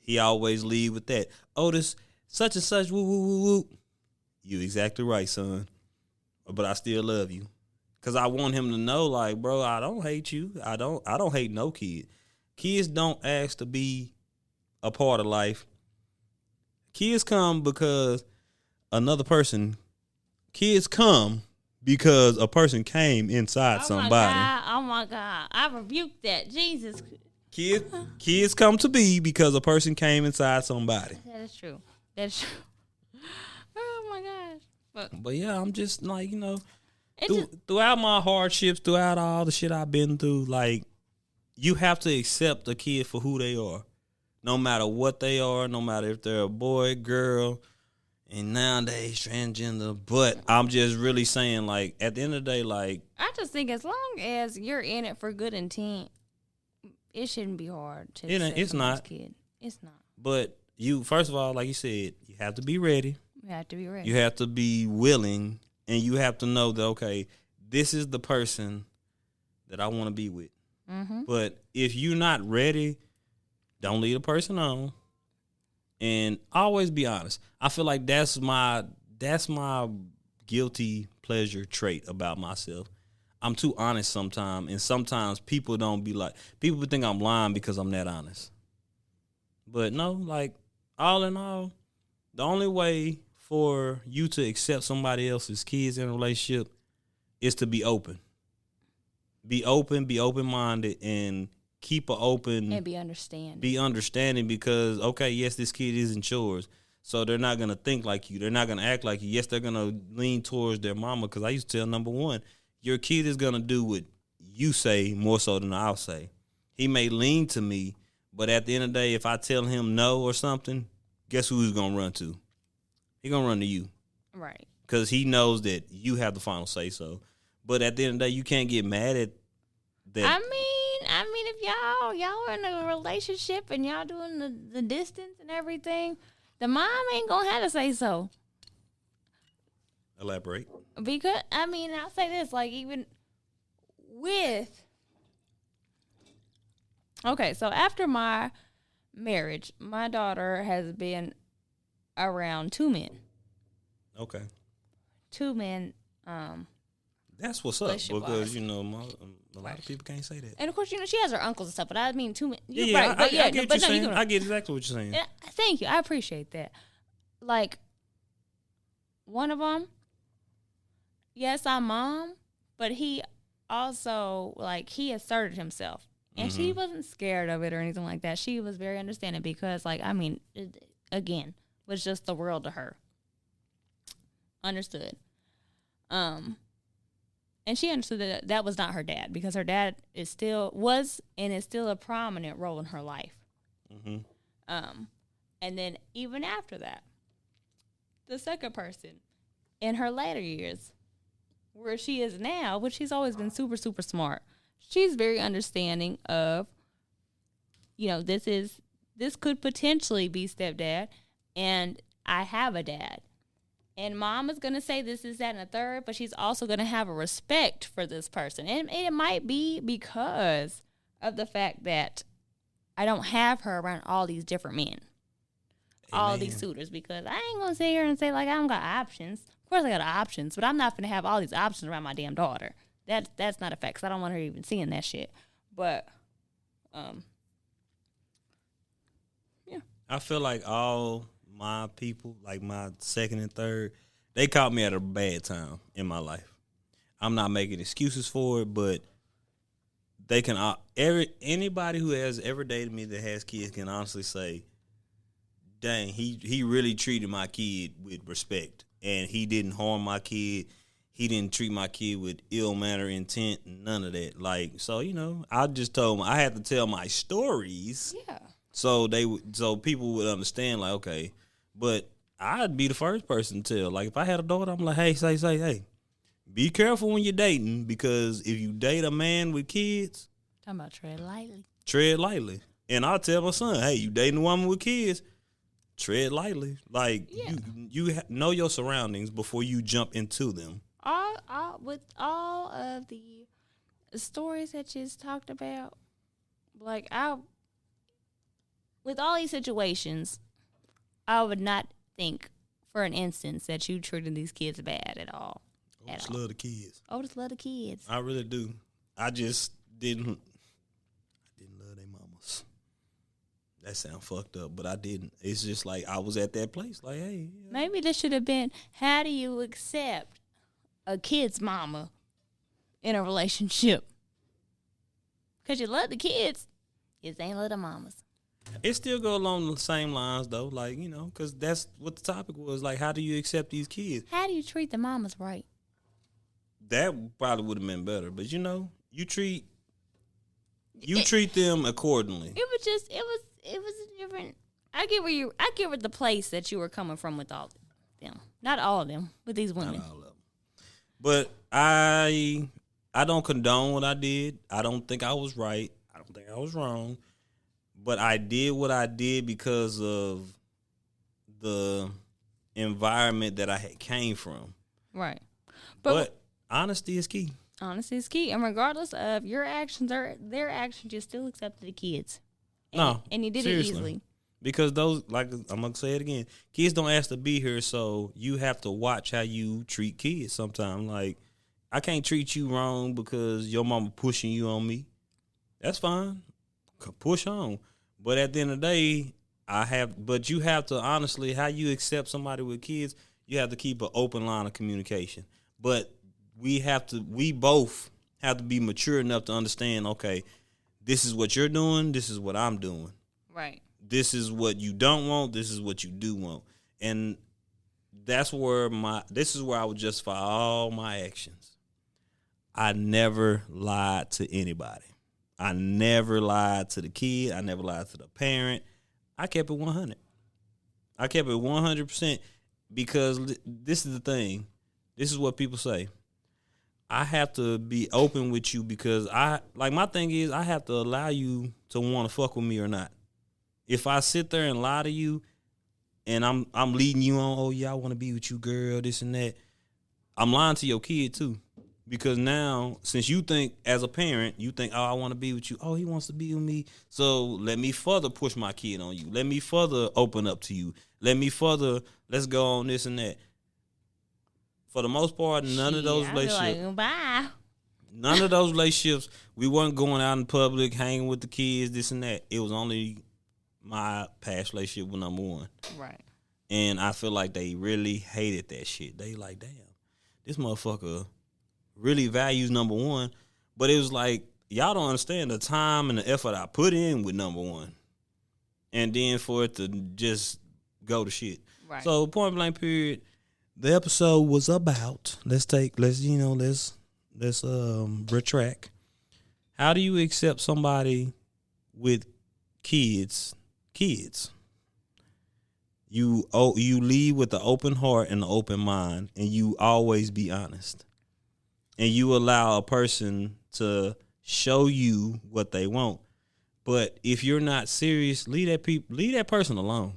[SPEAKER 1] he always leave with that. Otis, such and such, woo, woo, woo, woo. You exactly right, son. But I still love you. Because I want him to know, like, bro, I don't hate you. I don't hate no kid. Kids don't ask to be a part of life. Kids come because kids come because a person came inside somebody.
[SPEAKER 2] Oh my God. I rebuke that. Jesus.
[SPEAKER 1] Kids come to be because a person came inside somebody.
[SPEAKER 2] That is true. That's true. Oh my gosh.
[SPEAKER 1] But yeah, I'm just like, throughout my hardships, throughout all the shit I've been through, like, you have to accept a kid for who they are. No matter what they are, no matter if they're a boy, girl, and nowadays transgender. But I'm just really saying, like, at the end of the day, like,
[SPEAKER 2] I just think as long as you're in it for good intent, it shouldn't be hard to accept
[SPEAKER 1] it's not.
[SPEAKER 2] Kid. It's not.
[SPEAKER 1] But you, first of all, like you said, you have to be ready.
[SPEAKER 2] You have to be ready.
[SPEAKER 1] You have to be willing, and you have to know that, okay, this is the person that I want to be with. Mm-hmm. But if you're not ready, don't leave the person on, and always be honest. I feel like that's my guilty pleasure trait about myself. I'm too honest sometimes, and sometimes people think I'm lying because I'm that honest. But no, like, all in all, the only way for you to accept somebody else's kids in a relationship is to be open. Be open, be open-minded, and keep an open...
[SPEAKER 2] And be understanding.
[SPEAKER 1] Be understanding, because, okay, yes, this kid isn't yours, so they're not going to think like you. They're not going to act like you. Yes, they're going to lean towards their mama, because I used to tell number one, your kid is going to do what you say more so than I'll say. He may lean to me, but at the end of the day, if I tell him no or something, guess who he's going to run to? He's going to run to you.
[SPEAKER 2] Right.
[SPEAKER 1] Because he knows that you have the final say so. But at the end of the day, you can't get mad at that.
[SPEAKER 2] I mean, if y'all are in a relationship and y'all doing the distance and everything, the mom ain't gonna have to say so.
[SPEAKER 1] Elaborate.
[SPEAKER 2] Because I'll say this, like even with. Okay, so after my marriage, my daughter has been around 2 men.
[SPEAKER 1] Okay.
[SPEAKER 2] 2 men.
[SPEAKER 1] That's what's up,
[SPEAKER 2] relationship
[SPEAKER 1] because
[SPEAKER 2] wise.
[SPEAKER 1] you know a lot of people can't say that.
[SPEAKER 2] And of course, she has her uncles and stuff, but I mean 2 men.
[SPEAKER 1] Yeah,
[SPEAKER 2] right,
[SPEAKER 1] I get what you're saying. I get exactly what you're saying.
[SPEAKER 2] Thank you, I appreciate that. Like one of them, yes, I'm mom, but he also he asserted himself. And she wasn't scared of it or anything like that. She was very understanding because, it, again, was just the world to her. Understood. And she understood that that was not her dad because her dad is still a prominent role in her life.
[SPEAKER 1] Mm-hmm.
[SPEAKER 2] And then even after that, the second person in her later years, where she is now, which she's always been super, super smart. She's very understanding of, this could potentially be stepdad, and I have a dad. And mom is going to say this, that, and a third, but she's also going to have a respect for this person. And it might be because of the fact that I don't have her around all these different men, all these suitors, because I ain't going to sit here and say, I don't got options. Of course I got options, but I'm not going to have all these options around my damn daughter. That's not a fact, 'cause I don't want her even seeing that shit. But, yeah.
[SPEAKER 1] I feel like all my people, like my second and third, they caught me at a bad time in my life. I'm not making excuses for it, but they can. Anybody who has ever dated me that has kids can honestly say, "Dang, he really treated my kid with respect, and he didn't harm my kid. He didn't treat my kid with ill manner intent, none of that." So I just told him I had to tell my stories, so people would understand. Okay, but I'd be the first person to tell. If I had a daughter, I'm like, hey, be careful when you're dating, because if you date a man with kids,
[SPEAKER 2] Talking about tread lightly.
[SPEAKER 1] Tread lightly. And I'll tell my son, hey, you dating a woman with kids, tread lightly. You know your surroundings before you jump into them.
[SPEAKER 2] With all of the stories that you talked about, with all these situations, I would not think for an instance that you treated these kids bad at all.
[SPEAKER 1] Otis love the kids.
[SPEAKER 2] Otis love the kids.
[SPEAKER 1] I really do. I just didn't love their mamas. That sound fucked up, but I didn't. It's just I was at that place. Hey.
[SPEAKER 2] Maybe this should have been, how do you accept a kid's mama in a relationship? Because you love the kids, you just ain't love the mamas.
[SPEAKER 1] It still go along the same lines, though, because that's what the topic was. How do you accept these kids?
[SPEAKER 2] How do you treat the mamas right?
[SPEAKER 1] That probably would have been better, but you treat them accordingly.
[SPEAKER 2] It was a different. I get where the place that you were coming from with all of them. Not all of them, but these women.
[SPEAKER 1] Not all of them. But I don't condone what I did. I don't think I was right. I don't think I was wrong. But I did what I did because of the environment that I had came from.
[SPEAKER 2] Right.
[SPEAKER 1] But honesty is key.
[SPEAKER 2] Honesty is key. And regardless of your actions or their actions, you still accepted the kids. And you did
[SPEAKER 1] seriously.
[SPEAKER 2] it easily.
[SPEAKER 1] Because those, I'm going to say it again, kids don't ask to be here, so you have to watch how you treat kids sometimes. I can't treat you wrong because your mama pushing you on me. That's fine. Push on. But at the end of the day, but you have to, honestly, how you accept somebody with kids, you have to keep an open line of communication. But we both have to be mature enough to understand, okay, this is what you're doing, this is what I'm doing.
[SPEAKER 2] Right.
[SPEAKER 1] This is what you don't want, this is what you do want. And this is where I would justify all my actions. I never lied to anybody. I never lied to the kid. I never lied to the parent. I kept it 100. I kept it 100% because this is the thing. This is what people say. I have to be open with you because my thing is I have to allow you to want to fuck with me or not. If I sit there and lie to you and I'm leading you on, oh yeah, I want to be with you, girl, this and that, I'm lying to your kid too. Because now, since you think, as a parent, you think, oh, I want to be with you. Oh, he wants to be with me. So let me further push my kid on you. Let me further open up to you. Let's go on this and that. For the most part, none of those relationships.
[SPEAKER 2] Like, bye.
[SPEAKER 1] None of those relationships, we weren't going out in public, hanging with the kids, this and that. It was only my past relationship with number one.
[SPEAKER 2] Right.
[SPEAKER 1] And I feel like they really hated that shit. They like, damn, this motherfucker really values number one, but it was like, y'all don't understand the time and the effort I put in with number one, and then for it to just go to shit.
[SPEAKER 2] Right.
[SPEAKER 1] So point blank period, the episode was about, let's retract. How do you accept somebody with kids? You lead with an open heart and an open mind, and you always be honest. And you allow a person to show you what they want. But if you're not serious, leave that person alone.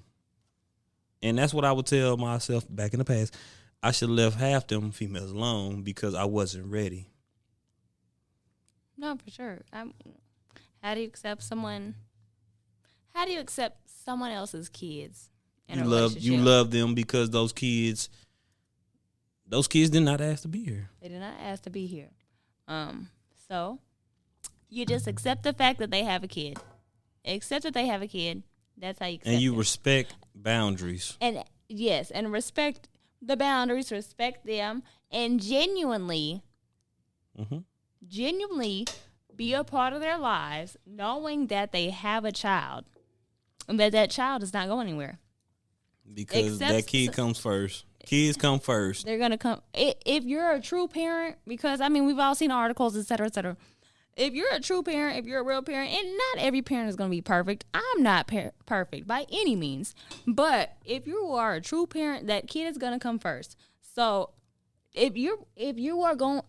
[SPEAKER 1] And that's what I would tell myself back in the past. I should have left half them females alone because I wasn't ready.
[SPEAKER 2] No, for sure. How do you accept someone else's kids in a relationship?
[SPEAKER 1] You love them because those kids did not ask to be here.
[SPEAKER 2] They did not ask to be here. So you just accept the fact that they have a kid. Accept that they have a kid. That's how you accept
[SPEAKER 1] And you
[SPEAKER 2] it.
[SPEAKER 1] respect boundaries.
[SPEAKER 2] And yes, and respect the boundaries, respect them, and genuinely be a part of their lives, knowing that they have a child and that child is not going anywhere.
[SPEAKER 1] Because that kid comes first. Kids come first.
[SPEAKER 2] They're going to come. If you're a true parent, because, I mean, we've all seen articles, et cetera, et cetera. If you're a true parent, if you're a real parent, and not every parent is going to be perfect. I'm not perfect by any means. But if you are a true parent, that kid is going to come first. So if you are going,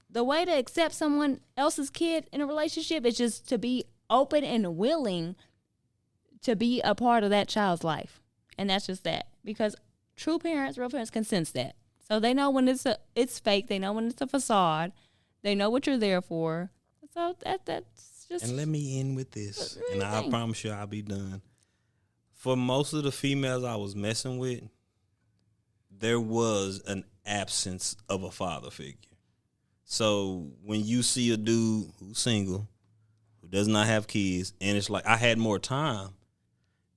[SPEAKER 2] the way to accept someone else's kid in a relationship is just to be open and willing to be a part of that child's life. And that's just that. Because true parents, real parents can sense that. So they know when it's fake. They know when it's a facade. They know what you're there for. So that's just.
[SPEAKER 1] And let me end with this, and I promise you I'll be done. For most of the females I was messing with, there was an absence of a father figure. So when you see a dude who's single, who does not have kids, and it's like, I had more time,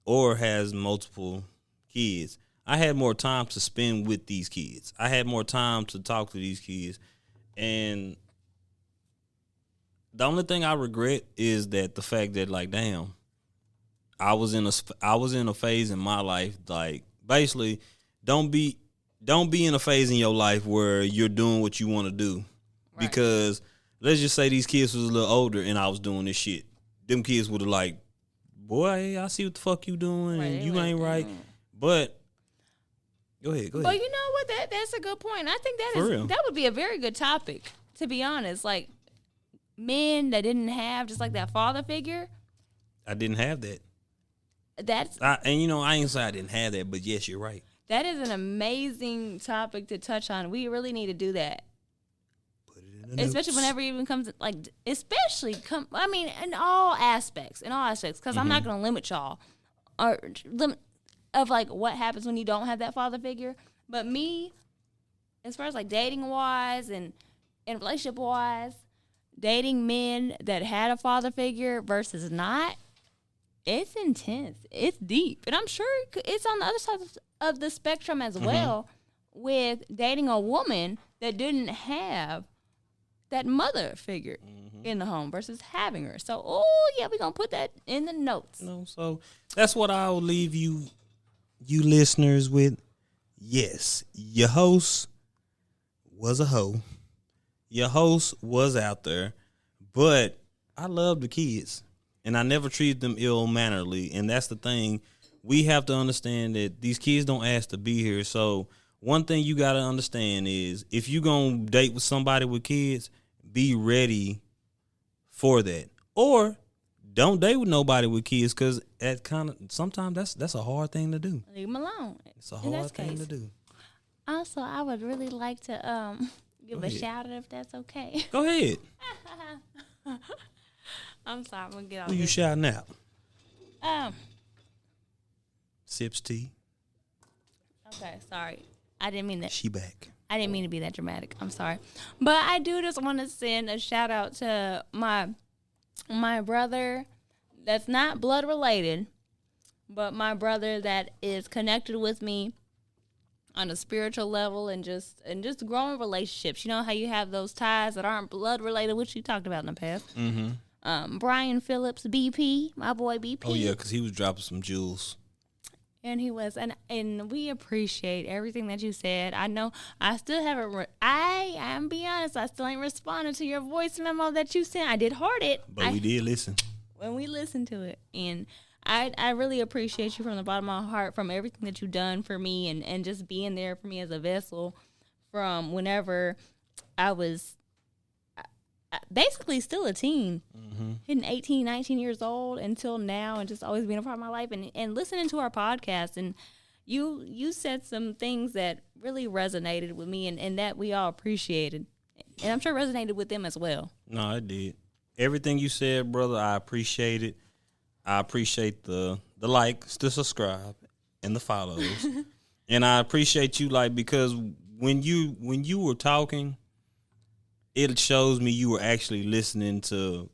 [SPEAKER 1] or has multiple kids, I had more time to spend with these kids. I had more time to talk to these kids. And the only thing I regret is that the fact that, like, damn, I was in a phase in my life, like, basically, don't be in a phase in your life where you're doing what you want to do. Right. Because let's just say these kids was a little older and I was doing this shit. Them kids would have like, boy, I see what the fuck you doing, and you ain't right. But go ahead.
[SPEAKER 2] But you know what? That's a good point. I think that would be a very good topic, to be honest. Like, men that didn't have just like that father figure.
[SPEAKER 1] I didn't have that. I ain't say I didn't have that, but yes, you're right.
[SPEAKER 2] That is an amazing topic to touch on. We really need to do that.
[SPEAKER 1] Put it in the
[SPEAKER 2] especially
[SPEAKER 1] notes.
[SPEAKER 2] whenever it even comes, like, in all aspects, because I'm not going to limit y'all or limit of like what happens when you don't have that father figure. But me, as far as like dating wise and relationship wise, dating men that had a father figure versus not, it's intense. It's deep. And I'm sure it's on the other side of the spectrum as well, with dating a woman that didn't have that mother figure in the home versus having her. So, we're going to put that in the notes.
[SPEAKER 1] So that's what I'll leave you listeners with. Yes, your host was a hoe. Your host was out there, but I love the kids, and I never treated them ill-mannerly, and that's the thing. We have to understand that these kids don't ask to be here, so one thing you got to understand is if you going to date with somebody with kids, be ready for that. Or don't date with nobody with kids, because sometimes that's a hard thing to do.
[SPEAKER 2] Leave them alone.
[SPEAKER 1] It's a hard thing to do.
[SPEAKER 2] Also, I would really like to give a shout out if that's okay.
[SPEAKER 1] Go ahead.
[SPEAKER 2] I'm sorry, I'm gonna get off.
[SPEAKER 1] Who you shouting out? Sips tea.
[SPEAKER 2] Okay, sorry. I didn't mean that.
[SPEAKER 1] She back.
[SPEAKER 2] I didn't mean to be that dramatic. I'm sorry. But I do just want to send a shout out to my brother that's not blood related, but my brother that is connected with me on a spiritual level and just growing relationships. You know how you have those ties that aren't blood related, which you talked about in the past.
[SPEAKER 1] Mm-hmm.
[SPEAKER 2] Brian Phillips, BP, my boy BP.
[SPEAKER 1] Oh yeah, because he was dropping some jewels.
[SPEAKER 2] And he was, and we appreciate everything that you said. I know I still haven't. I'm be honest, I still ain't responded to your voice memo that you sent. I did heart it,
[SPEAKER 1] but we did listen
[SPEAKER 2] when we listened to it, and I really appreciate you from the bottom of my heart, from everything that you've done for me, and just being there for me as a vessel from whenever I was basically still a teen, hitting 18, 19 years old until now, and just always being a part of my life, and listening to our podcast. And you said some things that really resonated with me, and that we all appreciated, and I'm sure resonated with them as well.
[SPEAKER 1] No, I did. Everything you said, brother, I appreciate it. I appreciate the likes, the subscribe, and the follows. And I appreciate you, because when you were talking, it shows me you were actually listening to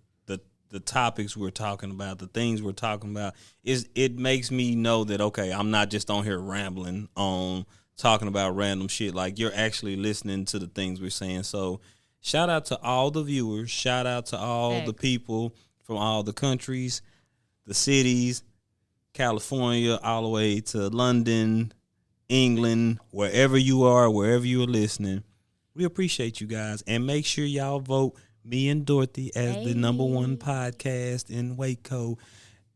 [SPEAKER 1] the topics we're talking about, the things we're talking about. It makes me know that, okay, I'm not just on here rambling on talking about random shit. Like, you're actually listening to the things we're saying. So shout out to all the viewers. Shout out to all the people from all the countries, the cities, California, all the way to London, England, wherever you are, wherever you are listening. We appreciate you guys, and make sure y'all vote me and Dorothy as the #1 podcast in Waco,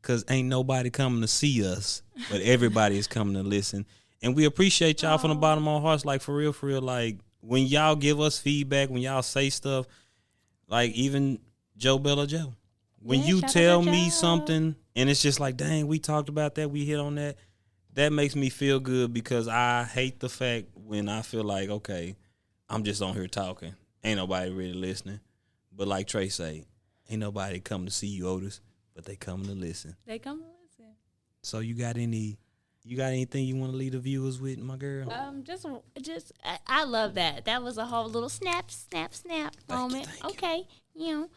[SPEAKER 1] because ain't nobody coming to see us, but everybody is coming to listen. And we appreciate y'all from the bottom of our hearts, like, for real, like, when y'all give us feedback, when y'all say stuff, like even Joe Bella Joe. When you tell me something and it's just like, dang, we talked about that, we hit on that, that makes me feel good, because I hate the fact when I feel like, okay, I'm just on here talking. Ain't nobody really listening. But like Trey say, ain't nobody coming to see you, Otis, but they coming to listen.
[SPEAKER 2] They come to listen.
[SPEAKER 1] So you got anything you want to leave the viewers with, my girl?
[SPEAKER 2] I love that. That was a whole little snap moment.
[SPEAKER 1] Thank
[SPEAKER 2] you.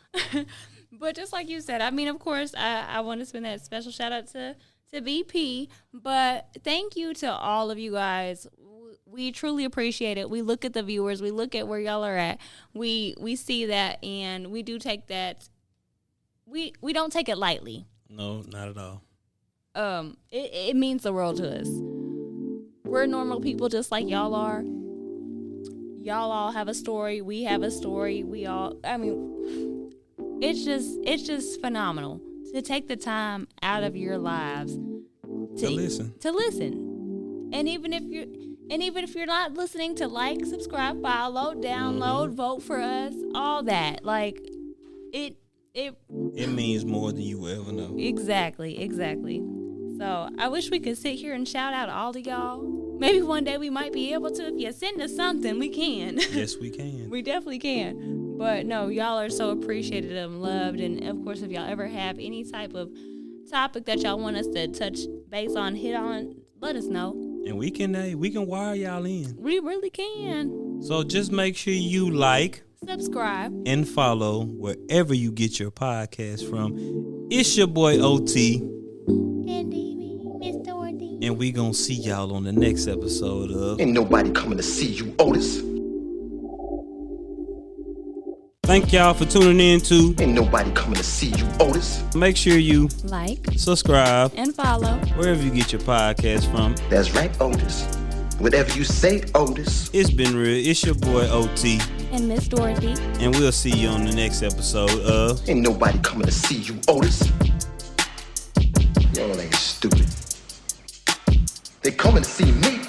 [SPEAKER 2] But just like you said, I mean, of course, I want to spend that special shout out to BP, but thank you to all of you guys. We truly appreciate it. We look at the viewers. We look at where y'all are at. We see that, and we do take that. We don't take it lightly.
[SPEAKER 1] No, not at all.
[SPEAKER 2] It means the world to us. We're normal people just like y'all are. Y'all all have a story. We have a story. It's just phenomenal to take the time out of your lives to listen. And even if you're not listening, to like, subscribe, follow, download, vote for us, all that. Like, it
[SPEAKER 1] means more than you will ever know.
[SPEAKER 2] Exactly. So I wish we could sit here and shout out all of y'all. Maybe one day we might be able to. If you send us something, we can.
[SPEAKER 1] Yes, we can.
[SPEAKER 2] We definitely can. But no, y'all are so appreciated and loved. And of course, if y'all ever have any type of topic that y'all want us to touch base on, hit on, let us know.
[SPEAKER 1] And we can wire y'all in.
[SPEAKER 2] We really can.
[SPEAKER 1] So just make sure you like,
[SPEAKER 2] subscribe,
[SPEAKER 1] and follow wherever you get your podcast from. It's your boy OT.
[SPEAKER 2] And Miss Dorothy.
[SPEAKER 1] And we gonna see y'all on the next episode of
[SPEAKER 3] Ain't nobody coming to see you, Otis.
[SPEAKER 1] Thank y'all for tuning in to
[SPEAKER 3] Ain't nobody coming to see you, Otis.
[SPEAKER 1] Make sure you
[SPEAKER 2] like,
[SPEAKER 1] subscribe,
[SPEAKER 2] and follow
[SPEAKER 1] wherever you get your podcast from.
[SPEAKER 3] That's right, Otis. Whatever you say, Otis.
[SPEAKER 1] It's been real. It's your boy OT.
[SPEAKER 2] And Miss Dorothy.
[SPEAKER 1] And we'll see you on the next episode of
[SPEAKER 3] Ain't nobody coming to see you, Otis. Y'all ain't stupid. They coming to see me.